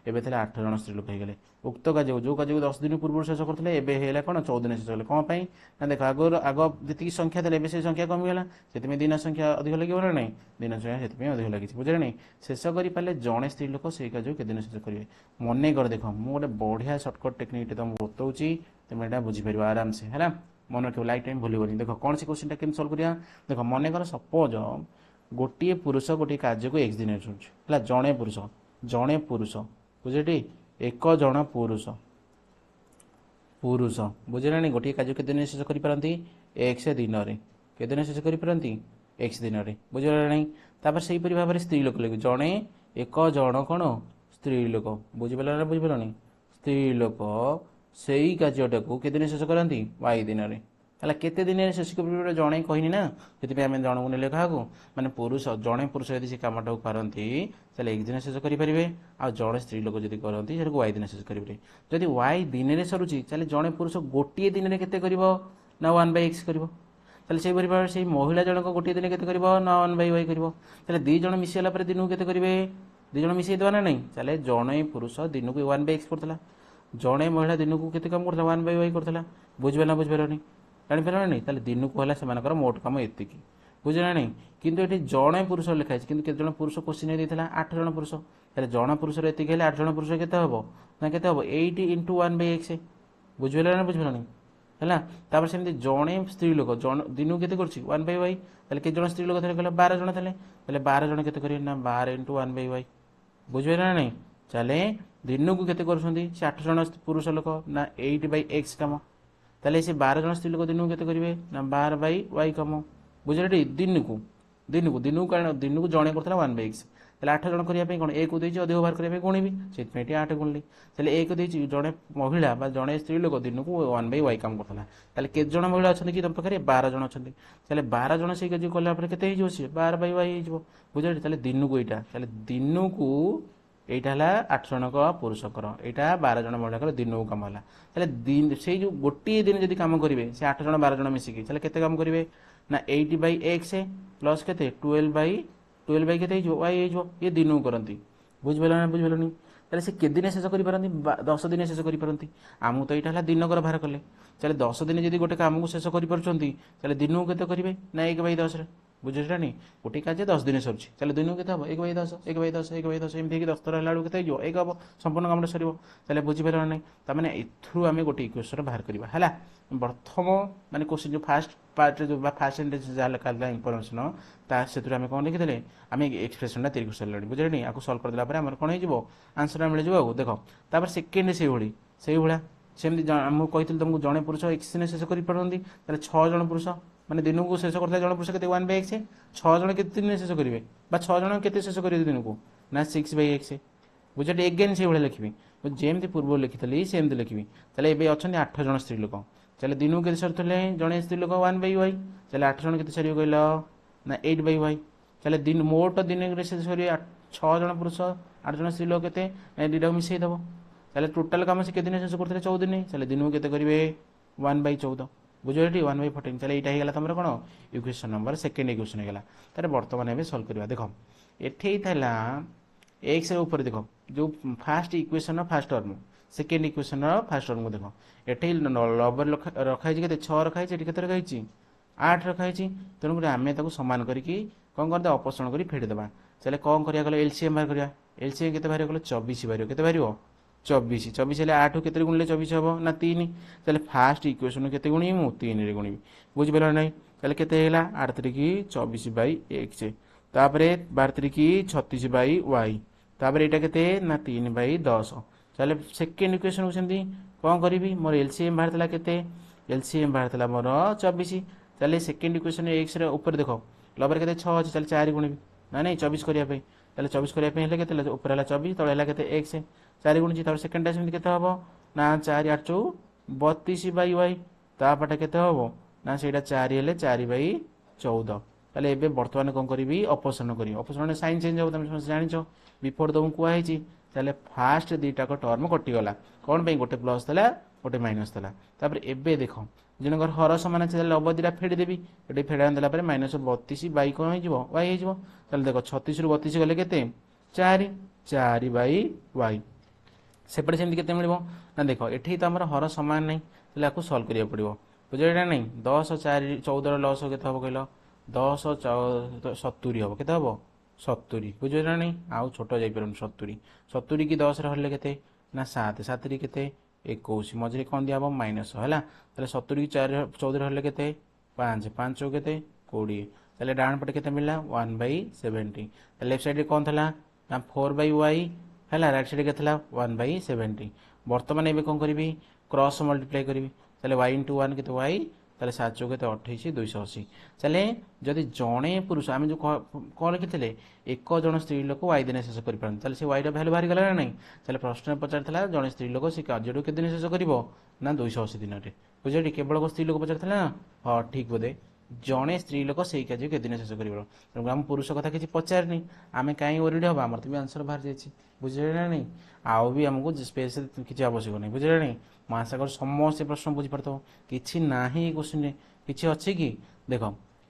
एबे थे 8 जण स्त्री लोक हो गले उक्त कार्य जो कार्य 10 दिन पूर्व शेष करते एबे हेला कोन 14 दिन शेष कले कोन पई ना देखो आग जति संख्या थे एबे से संख्या कमी गला सेति में दिन संख्या अधिक लगे ना नहीं दिन संख्या सेति में अधिक लगी बुझे नहीं शेष करि पाले जणे स्त्री लोक से कार्य के दिन शेष करिवे मने कर देखो मु गोटे बढ़िया शॉर्टकट टेक्निक तुम बतौची तुम एटा बुझी परिबा आराम से है मन रख लाइफ टाइम भूलबनी देख कौन सी क्वेश्चन केम सॉल्व करिया देख मन कर सपोज गोटे पुरुष गोटे कार्य को एक्स दिन है जड़े पुरुष बुझे एक जन पुरुष पुरुष बुझे ना गोटे कार्य के दिन शेष कर एक्स दिन में के दिन शेष कर एक्स दिन में बुझे ना से भाव में स्त्री लोक लगे जड़े एक जन कौन स्त्री लोक बुझिपार बुझिपारनी स्त्री लोक से कार्यटा को के दिन शेष करती वाई दिन में है केते दिन शेष कर जड़े कहनी ना से आम जन को ने क्या माने पुरुष जड़े पुरुष यदि से कमटा को करती एक दिन शेष करेंगे आ जड़े स्त्री लोक जब करती वाई दिन शेष करेंगे जदि वाई दिन में सरुची जड़े पुरुष गोटे दिन में केते करिवो ना 1/x करिवो से भाव से महिला जनक गोटे दिन केते करिवो ना 1/y करिवो दी जण मिसेला पर दिन को केते करिवे दी जण मिसेई देवा ना नहीं जड़े पुरुष दिन को 1/x करथला जड़े महिला दिन को केते काम करथला 1/y करथला बुझबे ना बुझबेरनी जानिपार नहीं दिन को है मोट कम एति बुझे ना किंतु ये जड़े पुरुष लिखाई कि जन पुरुष क्वेश्चन देता 8 जण पुरुष जन पुरुष एति 8 जण पुरुष के हम ना के 8 × 1/x बुझे ना बुझे है सेमती जड़े स्त्री लोक दिन को के 1/y के जन स्त्री लोक थे 12 जण थे 12 जण के 12 × 1/y बुझे ना नहीं चले दिन को केते करछंती से 8 जण पुरुष लोक ना 8/x कम ताले से 12 जण स्त्री लोक दिन को केते करिवे ना 12/y कम बुझे दिन को कारण दिन को जणे करथला 1/x ताले 8 जण करिया पे कोन एक को देछि अधिक बार करिया पे गुणिबी सेत पेटी 8 गुणली ताले एक देछि जणे महिला बा जणे स्त्री लोक दिन को 1/y काम करथला ताले के जण महिला अछंती कि तम पकरे 12 जण अछंती ताले 12 जण से के कोला पर केते हिजो से 12/y हिजो बुझे ताले दिन को एटा ताले दिन को এইটা হল 8 জনক পুরুষকর এইটা 12 জন মহিলাকর দিনকু কাম হলা তাহলে দিন সেই যে গোটি দিন যদি কাম করিবে সে 8 জন 12 জন মিশিকি তাহলে কেতে কাম করিবে না 80/x প্লাস কেতে 12/12 কেতে হিজো y হিজো ये दिनकु करंती बुझबेला ना बुझबेलनी তাহলে সে কে দিনে শেষ করি পারନ୍ତି 10 দিনে শেষ করি পারନ୍ତି আমু তো এইটা হলা দিনকর বাହାର কলে তাহলে 10 দিনে যদি গোটে কামକୁ শেষ করি পারছନ୍ତି তাহলে দিনকু কেতে করিবে না 1/10 रे ବୁଝିଲାନି ଗୋଟିଏ କାର୍ଯ୍ୟ 10 ଦିନ ସରୁଛି ତାହେଲେ ଦିନକୁ କେତେ ହେବ 1/10 1/10 1/10 ଏମିତି ହେଇକି 10 ଥର ହେଲା ବେଳକୁ କେତେ ହେଇଯିବ 1 ହେବ ସମ୍ପୂର୍ଣ୍ଣ କାମଟା ସରିବ ତାହେଲେ ବୁଝିପାରିଲ ନାହିଁ ତାମାନେ ଏଥିରୁ ଆମେ ଗୋଟେ ଇକ୍ୱେସନ୍ ବାହାର କରିବା ହେଲା ପ୍ରଥମ ମାନେ କୋଶ୍ଚିନ୍ ଯେଉଁ ଫାଷ୍ଟ ପାର୍ଟରେ ଯେଉଁ ଫାଷ୍ଟ ସେଣ୍ଟେନ୍ସ ଯାହା ଲେଖା ହେଇଥିଲା ଇନଫର୍ମେସନ୍ ତା ସେଥିରୁ ଆମେ କ'ଣ ଲେଖିଥିଲେ ଆମେ ଏକ୍ସପ୍ରେସନ୍ଟା ତିଆରି କରିସାରିଲାଣି ବୁଝିଲେଣି ଆକୁ ସଲ୍ଭ କରିଦେଲା ପରେ ଆମର କ'ଣ ହେଇଯିବ ଆନ୍ସର୍ଟା ମିଳିଯିବ ଆଉ ଦେଖ ତାପରେ ସେକେଣ୍ଡ ସେଇଭଳିଆ ସେମିତି ମୁଁ କହିଥିଲି ତୁମକୁ ଜଣେ ପୁରୁଷ ଏକ୍ସ ଦିନ ଶେଷ କରିପାରନ୍ତି ତାହେଲେ 6 ଜଣ ପୁରୁଷ ମାନେ ଦିନକୁ ଶେଷ କରିଥିଲା ଜଣେ ପୁରୁଷ କେତେ 1/x 6 ଜଣ କେତେ ଦିନ ଶେଷ କରିବେ ବା 6 ଜଣ କେତେ ଶେଷ କରିବେ ଦିନକୁ ନା 6/x ବୁଝିଲେ ଏଗେନ୍ ସେଇଭଳିଆ ଲେଖିବି ଯେମିତି ପୂର୍ବରୁ ଲେଖିଥିଲି ସେମିତି ଲେଖିବି ତାହେଲେ ଏବେ ଅଛନ୍ତି 8 ଜଣ ସ୍ତ୍ରୀ ଲୋକ ତାହେଲେ ଦିନକୁ କେତେ ସରୁଥିଲେ ଜଣେ ସ୍ତ୍ରୀ ଲୋକ 1/y ତାହେଲେ 8 ଜଣ କେତେ ସରିବ କହିଲ ନା 8/y ତାହେଲେ ଦିନ ମୋଟ ଦିନରେ ଶେଷ କରିବେ 6 ଜଣ ପୁରୁଷ 8 ଜଣ ସ୍ତ୍ରୀ ଲୋକ କେତେ ଦୁଇଟାକୁ ମିଶାଇ ଦେବ ତାହେଲେ ଟୋଟାଲ କାମ ସେ କେତେ ଦିନ ଶେଷ କରୁଥିଲେ 14 ଦିନ ତାହେଲେ ଦିନକୁ କେତେ କରିବେ 1/14 ବୁଝିଲେ ଏଠି 1/14 ତାହେଲେ ଏଇଟା ହେଇଗଲା ତମର କ'ଣ ଇକ୍ୱେସନ୍ ନମ୍ବର ସେକେଣ୍ଡ ଇକ୍ୱେସନ୍ ହେଇଗଲା ତାହେଲେ ବର୍ତ୍ତମାନ ଏବେ ସଲ୍ଭ କରିବା ଦେଖ ଏଠି ଥିଲା ଏକ୍ସ ଉପରେ ଦେଖ ଯେଉଁ ଫାଷ୍ଟ ଇକ୍ୱେସନ୍ର ଫାଷ୍ଟ ଟର୍ମ ସେକେଣ୍ଡ ଇକ୍ୱେସନ୍ର ଫାଷ୍ଟ ଟର୍ମକୁ ଦେଖ ଏଠି ଲବରେ ରଖାହେଇଛି କେତେ 6 ରଖାହେଇଛି ଏଠି କେତେ ରଖାହେଇଛି 8 ରଖାହେଇଛି ତେଣୁକରି ଆମେ ତାକୁ ସମାନ କରିକି କ'ଣ କରିଦେବା ଅପସାରଣ କରି ଫେଡ଼ିଦେବା ତାହେଲେ କ'ଣ କରିବା କହିଲେ ଏଲସିଏମ୍ ବାହାର କରିବା ଏଲସିଏମ୍ କେତେ ବାହାରିବ କହିଲେ 24 ବାହାରିବ କେତେ ବାହାରିବ 24 ହେଲେ 8 କେତେ ଗୁଣିଲେ 24 ହେବ ନା 3 ତାହେଲେ ଫାଷ୍ଟ ଇକ୍ୱେସନ୍ କେତେ ଗୁଣିବି ମୁଁ 3ରେ ଗୁଣିବି ବୁଝିପାରିଲ ନାହିଁ ତାହେଲେ କେତେ ହେଇଗଲା 8 ତିରିକି 24/x ତାପରେ 12 ତିରିକି 36/y ତାପରେ ଏଇଟା କେତେ ନା 3/10 ତାହେଲେ ସେକେଣ୍ଡ ଇକ୍ୱେସନ୍କୁ ସେମିତି କ'ଣ କରିବି ମୋର ଏଲସିଏମ୍ ବାହାରିଥିଲା କେତେ ଏଲସିଏମ୍ ବାହାରିଥିଲା ମୋର 24 ତାହେଲେ ସେକେଣ୍ଡ ଇକ୍ୱେସନ୍ ଏକ୍ସର ଉପରେ ଦେଖ ଲବରେ କେତେ 6 ଅଛି ତାହେଲେ 4 ଗୁଣିବି ନା ନାଇଁ 24 କରିବା ପାଇଁ ତାହେଲେ 24 କରିବା ପାଇଁ ହେଲେ କେତେ ହେଲା ଉପରେ ହେଲା 24 ତଳେ ହେଲା କେତେ x 4 ଗୁଣିଛି ତାପରେ ସେକେଣ୍ଡଟା ସେମିତି କେତେ ହେବ ନା 4 8 32/y ତାପଟେ କେତେ ହେବ ନା ସେଇଟା 4 ହେଲେ 4/14 ତାହେଲେ ଏବେ ବର୍ତ୍ତମାନ କ'ଣ କରିବି ଅପସାରଣ କରିବି ଅପସାରଣ ସାଇନ୍ ଚେଞ୍ଜ ହେବ ତମେ ସମସ୍ତେ ଜାଣିଛ ବିଫୋର ତମକୁ କୁହାହେଇଛି ତାହେଲେ ଫାଷ୍ଟ ଦୁଇଟାକ ଟର୍ମ କଟିଗଲା କ'ଣ ପାଇଁ ଗୋଟେ ପ୍ଲସ୍ ଥିଲା ଗୋଟେ ମାଇନସ୍ ଥିଲା ତାପରେ ଏବେ ଦେଖ ଜଣଙ୍କର ହର ସମାନ ଅଛି ତାହେଲେ ଲବ ଦୁଇଟା ଫେଡ଼ିଦେବି ଏଠି ଫେଡ଼ା ଦେଲା ପରେ -32 କ'ଣ ହେଇଯିବ y ହେଇଯିବ ତାହେଲେ ଦେଖ 36ରୁ 32 ଗଲେ କେତେ 4/y ସେପଟେ ସେମିତି କେତେ ମିଳିବ ନା ଦେଖ ଏଠି ତ ଆମର ହର ସମାନ ନାହିଁ ତାହେଲେ ଆକୁ ସଲ୍ଭ କରିବାକୁ ପଡ଼ିବ ବୁଝିଲେ ନା ନାହିଁ 10 4 14ର ଲସ୍ କେତେ ହେବ କହିଲ 10 70 ହେବ କେତେ ହେବ 70 ବୁଝିଲେ ନା ନାହିଁ ଆଉ ଛୋଟ ଯାଇପାରୁନି 70 କି 10ରେ ହରିଲେ କେତେ ନା 7 କେତେ 21 ମଝିରେ କ'ଣ ଦିଆହେବ ମାଇନସ୍ ହେଲା ତାହେଲେ 70 କି 14ରେ ହରିଲେ କେତେ 5 କେତେ 20 ତାହେଲେ ଡାହାଣ ପଟେ କେତେ ମିଳିଲା 1/70 ତାହେଲେ ଲେଫ୍ଟ ସାଇଡ଼ରେ କ'ଣ ଥିଲା ନା 4/y ହେଲା ରାଇଟ୍ ସାଇଡ଼୍ କେତେ ଥିଲା 1/70 ବର୍ତ୍ତମାନ ଏବେ କ'ଣ କରିବି କ୍ରସ୍ ମଲ୍ଟିପ୍ଲାଏ କରିବି ତାହେଲେ y × 1 କେତେ y ତାହେଲେ 7 କେତେ 28 280 ତାହେଲେ ଯଦି ଜଣେ ପୁରୁଷ ଆମେ ଯେଉଁ କ'ଣ ଲେଖିଥିଲେ 1 ଜଣ ସ୍ତ୍ରୀ ଲୋକ y ଦିନେ ଶେଷ କରିପାରନ୍ତି ତାହେଲେ ସେ ୱାଇର ଭ୍ୟାଲୁ ବାହାରିଗଲା ନା ନାହିଁ ତାହେଲେ ପ୍ରଶ୍ନରେ ପଚାରିଥିଲା ଜଣେ ସ୍ତ୍ରୀ ଲୋକ ସେ କାର୍ଯ୍ୟରୁ କେତେ ଦିନ ଶେଷ କରିବ ନା 280 ଦିନରେ ବୁଝିଲେ କେବଳ ସ୍ତ୍ରୀ ଲୋକ ପଚାରିଥିଲା ନା ହଁ ଠିକ୍ ବୋଧେ ଜଣେ ସ୍ତ୍ରୀ ଲୋକ ସେଇ କାର୍ଯ୍ୟ କେତେ ଦିନ ଶେଷ କରିବ ତେଣୁ ଆମ ପୁରୁଷ କଥା କିଛି ପଚାରିନି ଆମେ କାହିଁ ଓରିଡ୍ ହେବା ଆମର ତ ବି ଆନ୍ସର ବାହାରି ଯାଇଛି ବୁଝିଲେ ନା ନାହିଁ ଆଉ ବି ଆମକୁ ସ୍ପେସ୍ କିଛି ଆବଶ୍ୟକ ନାହିଁ ବୁଝିଲେ ନାହିଁ ମୁଁ ଆଶା କରୁଛି ସମସ୍ତେ ପ୍ରଶ୍ନ ବୁଝିପାରୁଥିବ କିଛି ନାହିଁ ଏ କ୍ୱେଶ୍ଚିନ୍ରେ କିଛି ଅଛି କି ଦେଖ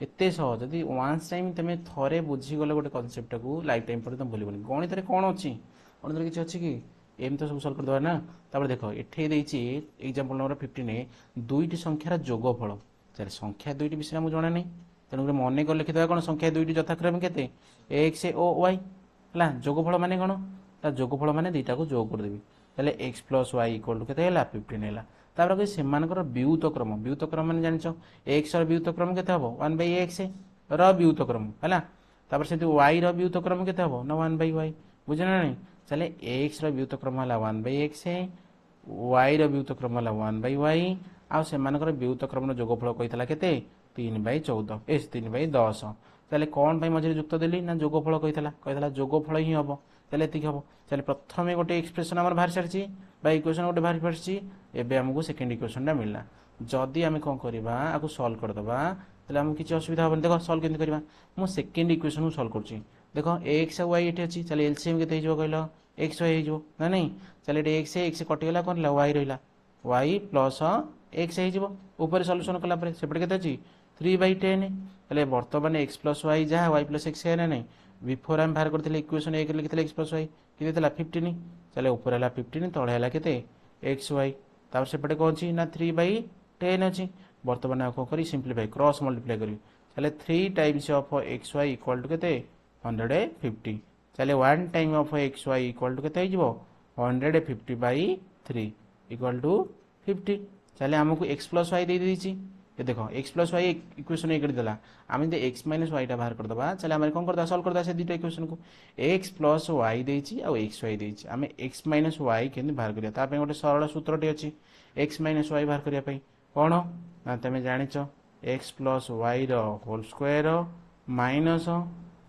ଏତେ ସହଜ ଯଦି ୱାନ୍ସ ଟାଇମ୍ ତୁମେ ଥରେ ବୁଝିଗଲେ ଗୋଟେ କନସେପ୍ଟଟାକୁ ଲାଇଫ୍ ଟାଇମ୍ ପରେ ତୁମେ ଭୁଲିବନି ଗଣିତରେ କ'ଣ ଅଛି ଗଣିତରେ କିଛି ଅଛି କି ଏମିତି ତ ସବୁ ସଲ୍ଭ କରିଦେବା ନା ତାପରେ ଦେଖ ଏଠି ଦେଇଛି ଏକ୍ଜାମ୍ପଲ୍ ନମ୍ବର 15 ଦୁଇଟି ସଂଖ୍ୟାର ଯୋଗଫଳ ତାହେଲେ ସଂଖ୍ୟା ଦୁଇଟି ବିଷୟରେ ଆମକୁ ଜଣା ନାହିଁ ତେଣୁକରି ମନେ କରି ଲେଖିଦେବା କ'ଣ ସଂଖ୍ୟା ଦୁଇଟି ଯଥାକ୍ରମେ କେତେ x ଓ y ହେଲା ଯୋଗଫଳ ମାନେ କ'ଣ ତା ଯୋଗଫଳ ମାନେ ଦୁଇଟାକୁ ଯୋଗ କରିଦେବି ତାହେଲେ x + y = କେତେ ହେଲା 15 ହେଲା ତାପରେ ସେମାନଙ୍କର ବ୍ୟୁତକ୍ରମ ମାନେ ଜାଣିଛ xର ବ୍ୟୁତକ୍ରମ କେତେ ହେବ 1/x ର ବ୍ୟୁତକ୍ରମ ହେଲା ତାପରେ ସେଠି y ର ବ୍ୟୁତକ୍ରମ କେତେ ହେବ ନା 1/y ବୁଝିଲ ନା ନାହିଁ ତାହେଲେ xର ବ୍ୟୁତକ୍ରମ ହେଲା 1/x y ର ବ୍ୟୁତକ୍ରମ ହେଲା 1/y ଆଉ ସେମାନଙ୍କର ବ୍ୟୁତକ୍ରମର ଯୋଗଫଳ କହିଥିଲା କେତେ 3/14 3/10 ତାହେଲେ କ'ଣ ପାଇଁ ମଝିରେ ଯୁକ୍ତ ଦେଲି ନା ଯୋଗଫଳ କହିଥିଲା ଯୋଗଫଳ ହିଁ ହେବ ତାହେଲେ ଏତିକି ହେବ ତାହେଲେ ପ୍ରଥମେ ଗୋଟେ ଏକ୍ସପ୍ରେସନ୍ ଆମର ବାହାରି ସାରିଛି ବା ଇକ୍ୱେସନ୍ ଗୋଟେ ବାହାରି ସାରିଛି ଏବେ ଆମକୁ ସେକେଣ୍ଡ ଇକ୍ୱେସନ୍ଟା ମିଳିଲା ଯଦି ଆମେ କ'ଣ କରିବା ଆକୁ ସଲ୍ଭ କରିଦେବା ତାହେଲେ ଆମକୁ କିଛି ଅସୁବିଧା ହେବନି ଦେଖ ସଲ୍ଭ କେମିତି କରିବା ମୁଁ ସେକେଣ୍ଡ ଇକ୍ୱେସନ୍କୁ ସଲ୍ଭ କରୁଛି ଦେଖ x ଆଉ y ଏଠି ଅଛି ତାହେଲେ ଏଲସିଏମ୍ କେତେ ହେଇଯିବ କହିଲ x y ହେଇଯିବ ନା ନାହିଁ ତାହେଲେ ଏଠି x କଟିଗଲା କ'ଣ ହେଲା y ରହିଲା y ପ୍ଲସ୍ x ହେଇଯିବ ଉପରେ ସଲ୍ୟୁସନ୍ କଲା ପରେ ସେପଟେ କେତେ ଅଛି 3/10 ତାହେଲେ ବର୍ତ୍ତମାନ x + y ଯାହା y + x ନା ନାହିଁ ବିଫୋର ଆମେ ବାହାର କରିଥିଲେ ଇକ୍ୱେସନ୍ 1 ଲେଖିଥିଲେ x + y କେତେ ଥିଲା 15 ତାହେଲେ ଉପରେ ହେଲା 15 ତଳେ ହେଲା କେତେ x y ତାପରେ ସେପଟେ କ'ଣ ଅଛି ନା 3/10 ଅଛି ବର୍ତ୍ତମାନ ଆଉ କ'ଣ କରି ସିମ୍ପ୍ଲିଫାଇ କ୍ରସ୍ ମଲ୍ଟିପ୍ଲାଏ କରିବି चले 3 times of x y equal to केते 150 चले 1 time of x y equal to केते हो 150 बाई 3 इक्वल टू 50 चले आमको एक्स प्लस वाई दे दीची ये देखो एक्स प्लस वाई इक्वेशन एक देला आम जो एक्स माइनस वाईटा बाहर करदे चले आम कौन करदा सॉल्व करदा से दुटा इक्वेशन को एक्स प्लस वाई देची आ एक्स वाई देची आम एक्स माइनस वाई केमती बाहर करिया ता पे गोटे सरल सूत्रटे अछि एक्स माइनस वाई बाहर करिया पई कोन ना तमे जानिच एक्स प्लस वाई रो होल स्क्वायर माइनस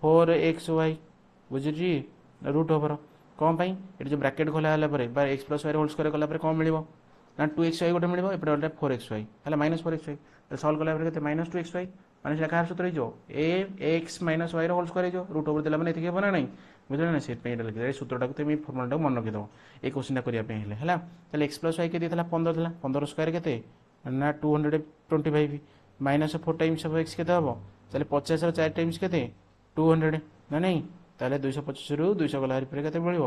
4xy बुझी रूट ओवर कौन पाई ये जो ब्रैकेट खोला है x plus y whole square कला कौन मिल ना 2xy गोटे मिल एपटे गोटे 4xy है माइनस 4xy सल्व कला माइनस 2xy माइनस कार सूत्र हो x minus y whole square हो रूट ओवर देला मैंने ये ना नहीं बुझे ना से लिखिए सूत्रटा को तुम फर्मुला मन रखिदेव ये क्वेश्चन करने है एक्स प्लस वाई के 15 15 स्क्वायर के ना 225 माइनस 4 टाइम्स ऑफ एक्स के हम चले 50 4 टाइम्स के 200 ना नहीं ताले 225 रु 200 गला के मिल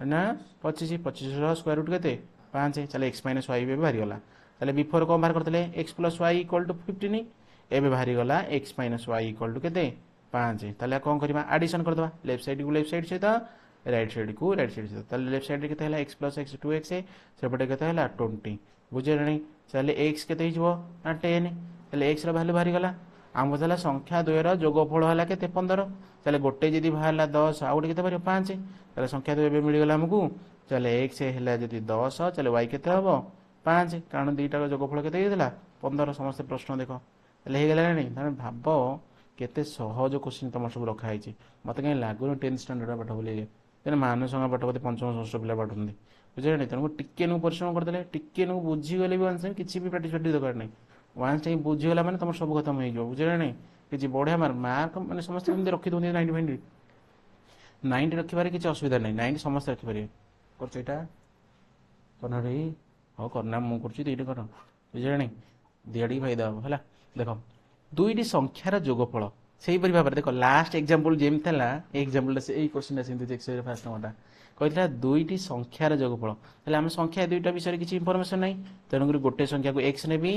ना 25 25 स्क्वायर रूट के 5 चले एक्स माइनस वाई भी बाहरी गला ताले बिफोर कौन बाहर करते x plus y equal to 15 एवं बाहरी गला x minus y equal to के 5 ताले कौन करवा एडिशन करदे लेफ्ट साइड को लेफ्ट साइड सहित राइट साइड को राइट साइड सहित ताले लेफ्ट साइड के एक्स प्लस एक्स 2x सेपटे के 20 बुझे नहीं चले एक्स के ना 10 चले एक्स भैल्यू बाहरी गला आम बता संख्या द्वयर जोगफल है के 15 चले गोटे जदि बाहर 10 आउ गोटे के 5 चले संख्या द्वय मिलगला आमको चले एक्स है जदि 10 चले वाई के 5 कारण दुईटा जोगफल के 15 समस्त प्रश्न देख होगा नहीं तुम भाव केते सहज क्वेश्चन तुम सब रखाई मत कहीं लगुन 10th स्टैंडर्ड पाठ बोलिए मानसंगा पाठ बोलते पंचम षष्ठ पिला पढ़ते बुझे नहीं तेणु टिके परिश्रम करदे टिके बुझीगले भी आंसर किसी भी प्राक्टिस दरकार नहीं वान्स टाइम बुझीगला मैंने तुम सब खत्म हो बुझे नहीं कि बढ़िया मार्क मैंने समस्त रखी दूसरी 90 90 रखिबार किसी असुविधा नहीं 90 समस्त रखिपारे करटा करना रे हाँ करना मुझे दुईटे कर बुझे नहीं दिहाड़ी फायदा हम है देख दुईटी संख्यार जोगफल से भाव में देख लास्ट एग्जांपल जेम था एग्जांपल से क्वेश्चन सेमती फास्ट नंबरटा कहता दुईटी संख्यार जोगफल आम संख्या दुईटा विषय किसी इनफर्मेशन ना तेणुक गोटे संख्या को एक्स नेबी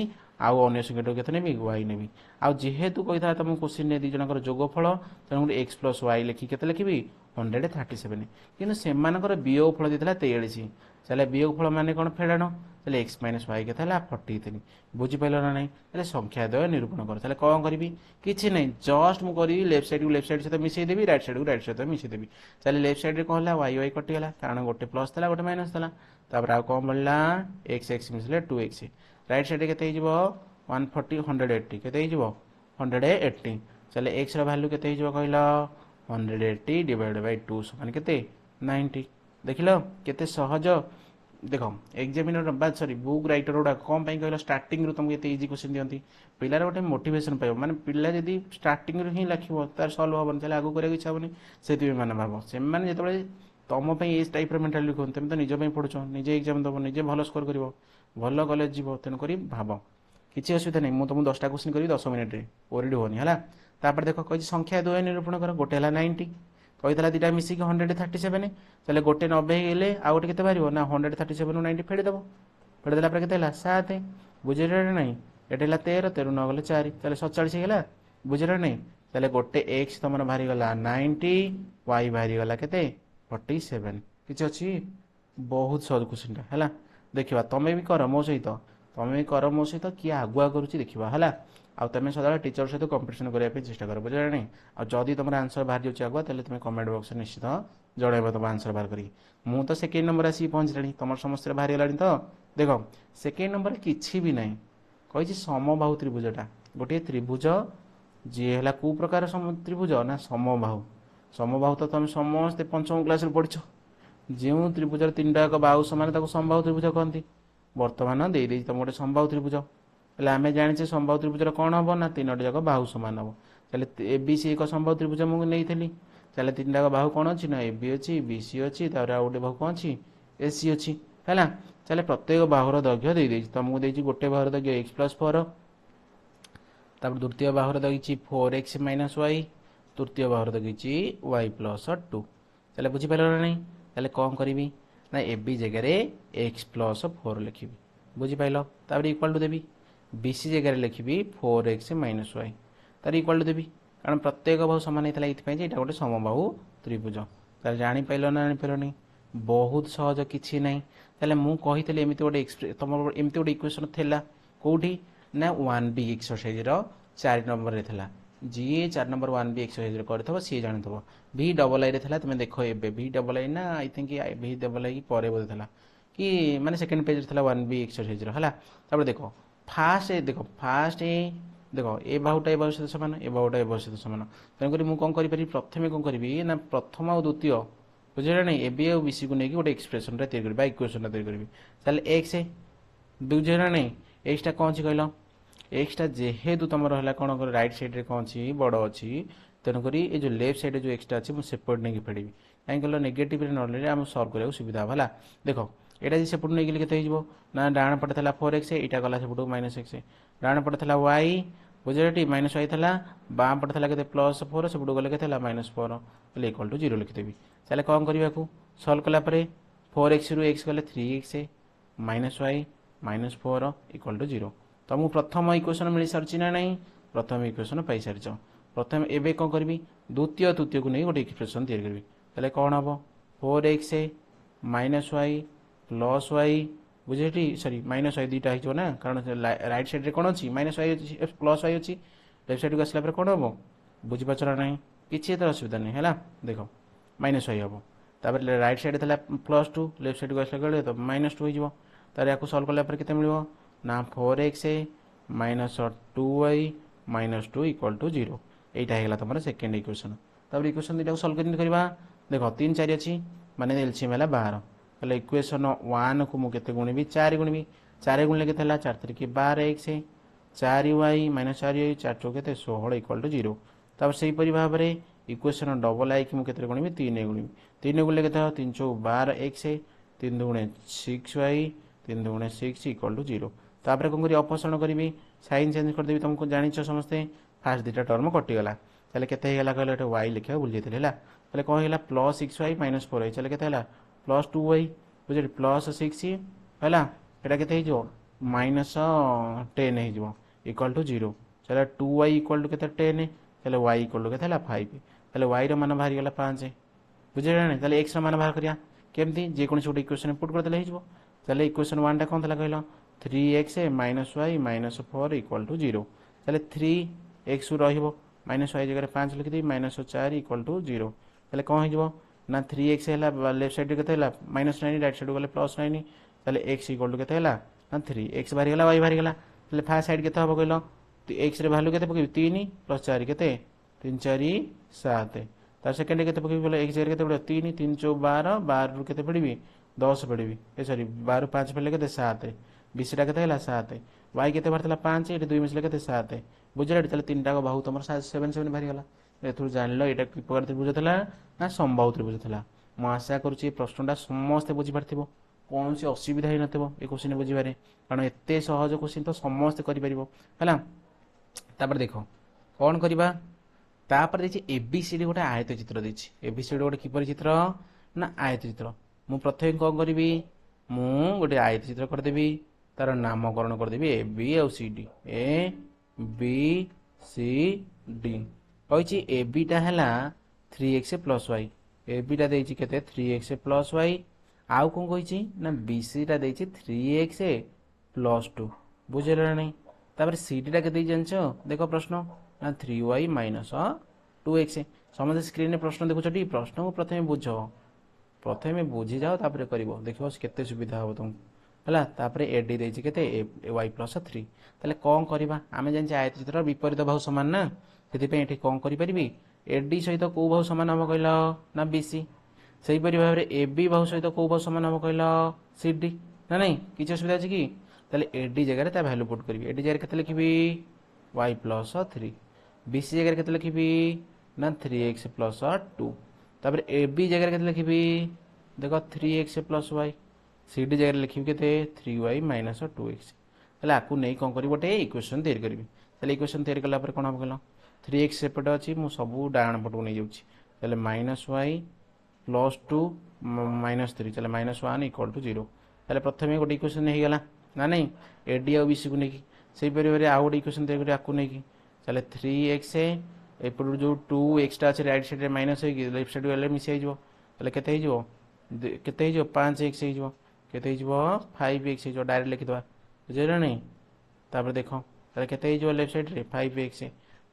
आउ अन्य संख्या के नेबी वाई नेबी आउ जेहेतु कही तुम क्वेश्चन दी जन जोगफल तेणुक एक्स प्लस वाई लिखी के लिखी 137 कि से वियोगफल देता 43 चले वियोगफल मान कौन फेड़ाण चले एक्स माइनस वाई के 43 बुझीपाल ना ना संख्या द्वय निरूपण कर कौन करी कि नहीं जस्ट मुझे लेफ्ट साइड को लेफ्ट साइड सहित मिसेदेवी राइट साइड को राइट सहित मिसेदेवी चले लेफ्ट साइड कौन है वाई वाई कटिगला कारण गोटे प्लस था गोटे माइनस था आउ कौन बढ़ला एक्स एक्स मिसले 2x राइट साइड के 140 180 के 180 चले एक्स रैल्यू के कहल 180 डिवाइड बाय 2 समान के 90 देख लो केते सहज देख एग्जामिनर बाद सॉरी बुक राइटर गुड़ा कौन कहल स्टार्टिंग रू तुमको इजी क्वेश्चन दिखती पिलार गोटे मोटिवेशन पाइब माने पिला जदि स्टार्टिंग रू ही लिखो तार सल्व हेन चले आगे कराया इच्छा हेनी से मैंने भाव से जो तुम ये टाइप मेन्टालिटी लिखो तुम तो निज पढ़ुच निजे एग्जाम दब निजे भल स्कोर कर भल कलेज जीव तेणुक भाव किसी असुविधा नहीं मुझे तुमको 10टा क्वेश्चन करी 10 मिनिट ओरिड होनी है तापर देख कही संख्या द्वय निरूपण कर गोटे है 90 कही दुटा मिसिक 137 चले गोटे 90 गले आउ गोटे के बाहर ना 137 90 फेड़देव फेड़देला के 7 बुझे ना ये 13 13 न गले 4 चले 47 गला बुझे ना चले गोटे एक्स तुम बाहरी गला 90 वाई बाहरी गला के 47 किसी अच्छी बहुत सहज क्वेश्चन है देखा तुम्हें भी कर मो सहित तुम्हें भी कर मो सहित किए आगुआ करुच्ची देखा है आ तुम सदा टीचर सहित कंपटीशन करने चेष्टा कर बुझे नहीं आदि तुम आंसर बाहर जाऊँगी आगुआ तुम कमेंट बॉक्स निश्चित जन तुम आंसर बाहर करी मु तो सेकेंड नंबर आसिक पहुँचला तुम समस्त बाहरी गला तो देख सेकेंड नंबर किसी भी ना कही समबाहु त्रिभुजटा गोटे त्रिभुज जी है कौ प्रकार त्रिभुज ना समबाहु तो तुम समस्ते पंचम क्लास पढ़ जो त्रिभुज 3टा बाहु सामान समबाहु त्रिभुज कहती बर्तमान दे तुम गोटे समबाहु त्रिभुज आम जाने समबाहु त्रिभुज कौन हम ना 3टा जाक बाहु सामान हम चले ए बी सी एक समबाहु त्रिभुज मुझे नहीं चले 3टा बाहु कौन अच्छी ना ए बी अच्छी बी सी अच्छी गोटे बाहु कौन अच्छी ए सी अच्छी है चले प्रत्येक बाहुर दैर्घ्य दे तुमको देती गोटे बाहुर दैर्घ्य एक्स प्लस 4 द्वितीय बाहुर दैर्घ्य 4x माइनस वाई तृतीय बाहुर दैर्घ्य वाई प्लस 2 चले बुझीपाल ना नहीं चले कौन करी ना ए बी जगह एक्स प्लस 4 लिखी बुझीपाल इक्वाल टू देवी बी सी जगह लिखी 4x माइनस वाई तार इक्वाल टू देवी कारण प्रत्येक बाहु सामान होता ये गोटे समबाहु त्रिभुज तार जापार ना जापारे बहुत सहज किसी ना ताले मु कही एमती गोटे तुम एमती गोटे इक्वेशन थिला कौटी ना 1B एक्सरसाइज 4 नंबर रे थिला जी 4 नंबर 1B एक्सरसाइज कर सी जानते भी डबल आई था तुम देख ए भी डबल आई ना आई थिंक भी डबल आई पर बोधे था कि माने सेकेंड पेज था 1B एक्सरसाइज है देख फास्ट फास्ट देखो ए बाहुटा ए बाहु सहित सामान ए बाहुटा ए बाहु सहित सामान तेणुक मुझे कौन करी प्रथम कौन करी ना प्रथम और द्वितीय बुझे ना ए बी और बी सी को लेकिन गोटे एक्सप्रेशन तैयारी इक्वेशन तैयारी करी ताले एक्स बुझे ना नहीं एक्सटा कौन अच्छी कहल एक्सटा जेहेतु तुम है कौन कर रईट सैड्रे कौन अच्छी बड़ अच्छी तेणुक ये जो लेफ्ट सैड जो एक्सटा अच्छी मुझे सेपट नहीं फेड़ी कहीं कहल नेगेटिव नॉलेज आम सल्व करा सुविधा है देख यहाँ सेपट नहीं गले के ना डाण पटे था 4x यहाँ गला सेपट -x डाण पटे था y बुझे माइनस वाई था बाम पटे था के +4 सेपट गले के -4 इक्वल टू 0 लिखिदेवी चले कौन करने को सल्व कलापर 4x रु x गले 3x -y -4 इक्वल टू 0 तुमको प्रथम इक्वेशन मिल सारी ना नहीं प्रथम इक्वेशन पाई सारी प्रथम एवं कौन करी द्वितीय तृतीय को नहीं गोटे इक्वेशन तैयारी करी ताले कौन हम 4x -y +y बुझे सॉरी -y दुईटा हो ना कारण राइट साइड रे कौन अच्छी -y +y अच्छी लेफ्ट साइड को आसला कौन हम बुझीपार ना किसी तो असुविधा नहीं है देख -y हम तापर राइट साइड था +2 लेफ्ट साइड को आसला तो -2 हो तार या सल्व कलापर के मिल ना 4x -2y -2 इक्वल टू 0 यहीटा होगा तुम सेकेंड इक्वेशन तापर इक्वेशन दुटा सल्व करवा देख 3 4 अच्छी माने एलसीएम है 12 ताले इक्वेशन 1 को मुझे गुणवी 4 गुणवी 4 गुणले के 4 3 की 12x 4y -4y 4 चौके 16 इक्वल टू 0 तापर से भाव में इक्वेशन डबल आई कि मुझे गुणवी 3 गुणवी 3 गुणले के 3 चौ 12x 3 दुणे 6y 3 दुणे 6 इक्वल टू 0 तापर कौन करी अपसरण करी साइन चेंज करदेवी तुमको जान समस्ते फास्ट दुटा टर्म कटिगला ताले केते हेला कहले y लिखा भूल जाते है कौन है +6y -4y चले के +2y बुझे +6 है यहाँ के -10 हो इक्वल टू 0 चलो 2y इक्वल टू के 10 चलो y इक्वल टू के 5 चलो y मान बाहरी गला 5 बुझे ना चलो x मान बाहर करिया केमती जेकोसी गोटे इक्वेशन पुट करदे हो चलो इक्वेशन 1 टा कौन था कहल 3x -y -4 इक्वल टू 0 चलो 3x -y जगह 5 लिखिदी -4 इक्वल टू 0 चलो कौन हो ना 3x है लेफ्ट साइड के -9 राइट साइड गले +9 चलो x इक्वल टू के ना 3x बाहरी गला y बाहरी गला चलो फास्ट साइड के हम कहल तो x रे वैल्यू के पकड़ 3 + 4 के 3 4 7 तार सेकेंड के पकड़ x जगह के 3 3 चौ 12 12 रु के पढ़ी 10 पढ़ी ए सॉरी 12 5 पढ़ले के 7 बीसटा के 7 y के बाहर 5 ये 2 मिसले के 7 बुझे चलो 3टा बाहु तुम 7 7 बाहरी गला एथुर जान ये प्रकार त्रिभुज था ना समबाहु त्रिभुज था मुझे आशा करुच्ची प्रश्नटा समस्ते बुझीपार कौन सी असुविधा ही नथिबो ए क्वेश्चन बुझीबारे कारण एते सहज क्वेश्चन तो समस्ते करि परिबो हला तापर देखो कौन करबा तापर देछि एबीसीडी गोटे आयत चित्र देछि एबीसीडी गोटे किपर चित्र ना आयत चित्र मु प्रथम कौन करी मु गोटे आयत चित्र कर देबी तार नामकरण कर देबी ए बी और C D A B C D कही ए बीटा है 3x + y ए बीटा देछि केते 3x + y आउ कौन कही ना बीसी टा देछि 3x + 2 बुझेला नहीं तापर सीडी टा के जानछ देखो प्रश्न ना 3y - 2x समझे स्क्रीन में प्रश्न देखो टी प्रश्न को प्रथम बुझ प्रथम बुझी जाओ तापर करिवो देखो केते सुविधा हो तुमको है तापर एडी देछि केते y + 3 ताले कौन करबा आमे जान आयत चित्र विपरीत बाहु समान ना से कौन करी एडी सहित कौ बाहु सामान हम कहल ना बीसी से भाव में ए बी बाहु सहित कौ बाहु सामान हम कहल सी डी ना नहीं किसी असुविधा अच्छी कि ताले एडी जगह भैल्यू पुट करी एडी जगह के लिखी y + 3 बीसी जगह के लिखी ना 3x + 2 तापर ए बी जगह के लिखी देख 3x + y सी डी जगह लिखी के 3y - 2x ताले आपको नहीं कौन करी गोटे इक्वेशन तैयारी करी ताले इक्वेशन तैयारी कला कौन हम कहल 3x सेपटे अच्छी मुझे सब डाण पट को नहीं जाऊँगी चले -y + 2 -3 चले -1 इक्वल टू 0 चले प्रथम गोटे इक्वेशन हो गला ना नहीं एडी और बीसी को लेकिन से परिवार आउ गोटे इक्वेशन तैयारी आपको नहीं चले 3x एपटू जो 2x अच्छे रईट साइड माइनस हो लेफ्ट साइड गले मिस हो केते 5x हो 5x हो डायरेक्ट लिखिद बुझे नहीं तापर देख के लेफ्ट साइड रे 5x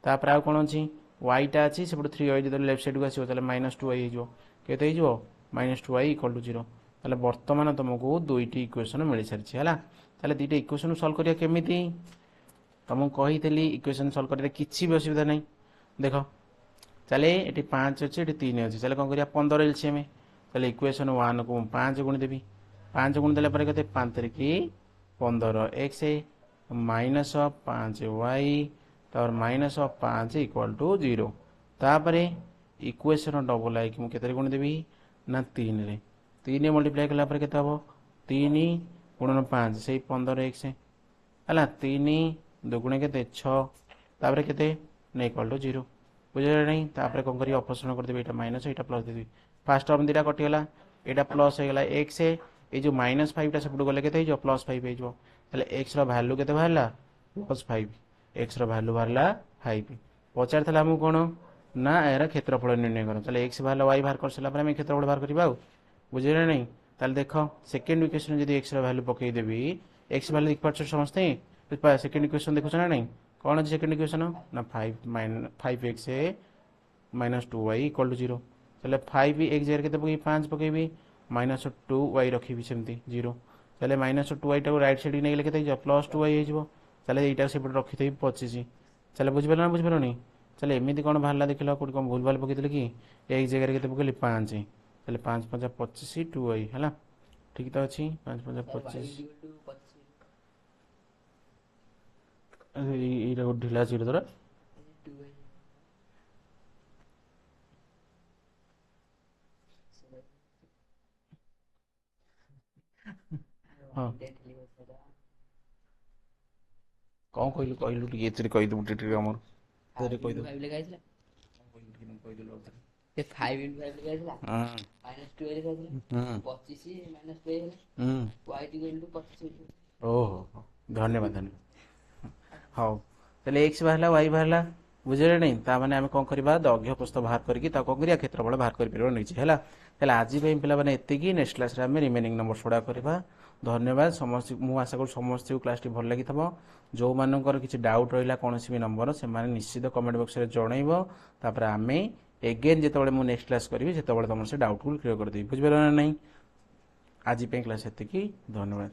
तापर आउ कौन अच्छी वाईटा अच्छी से 3y जो लेफ्ट साइड को आसो -2y हो -2y इक्वल टू 0 ताले बर्तमान तुमको दुईटी इक्वेशन मिल सारी है दुईटा इक्वेशन सल्व करिया केमिति तुमको कही इक्वेशन सल्व कर किसी भी असुविधा नहीं देख चले ये 5 अच्छे ये 3 अच्छे चले कौन करिया 15 एलसीएम चले इक्वेशन 1 को 5 गुण देवी 5 गुण देला पर केते 5 3 15x माइनस 5y तापर माइनस 5 इक्वल टू 0 तापर इक्वेशन डबल आई कि मुझे गुण देवी ना 3 रे 3 मल्टीप्लाई कला पर केते हबो 3 गुणन 5 से 15x है 3 दुगुणे के 6 तापर के इक्वल टू 0 बुझे नहीं तापर कौन करी अपसरण कर देबे एटा माइनस एटा प्लस देबे फास्ट टर्म दीटा कटिगला एटा प्लस हो गला x ए जो -5 टा सेपट गले केते +5 हो ताले x रो वैल्यू केते बाहरला +5 x रो वैल्यू बाहरला 5 पचार थला हम कोन ना एरा क्षेत्रफल निर्णय कर ताले x बाहरला y बाहर कर सला पर हम क्षेत्रफल बाहर करबा बुझे नहीं ताले देखो सेकंड इक्वेशन यदि x रो वैल्यू पकई देबी x वैल्यू देख पाछ समझते सेकंड इक्वेशन देखो ना नहीं कौन अच्छे सेकंड इक्वेशन ना 5x -2y इक्वल टू 0 चले 5x जगह के पकई 5 पकईबी -2y रखी सेमती 0 चले -2y टाको राइट साइड नहीं लेके +2y हो चले यहाँ से रखी थी 25 चले बुझिपार ना बुझिपार नहीं चले एमती कौन बाहर देख लो कौन भूल भाल पकई कि एक जगह के पकड़ी 5 चले 5 5 25 2y है ठीक तो अच्छी 5 5 25 ढिला अच्छी तोरा हाँ कौन कहलु कहलु टे कहीदेबू टे आमर तेरे कहीदेबू ये 5 into 5 लिखा है -2 लिखा है 25 -2 है y equal to 25 ओहो धन्यवाद धन्यवाद हाँ चले एक्स बाहर वाई बाहर बुझे नहीं ताने आम कौन करवा दग्ध प्रस्थ बाहर करके कौन कर क्षेत्रफल बाहर कर नीचे है आज पे एति नेक्स्ट क्लास रे आम रिमेनिंग नंबर गुड़ा करवा धन्यवाद समस्त मुझे आशा कर समस्त क्लास भल लगी जो मानकर किसी डाउट रहा कौन भी नंबर से निश्चित कमेंट बॉक्स में जनइबर आम एगेन जो मुझे नेक्स्ट क्लास करी से तुम से डाउट को क्लियर करदेवी बुझे ना नहीं आज क्लास एति धन्यवाद।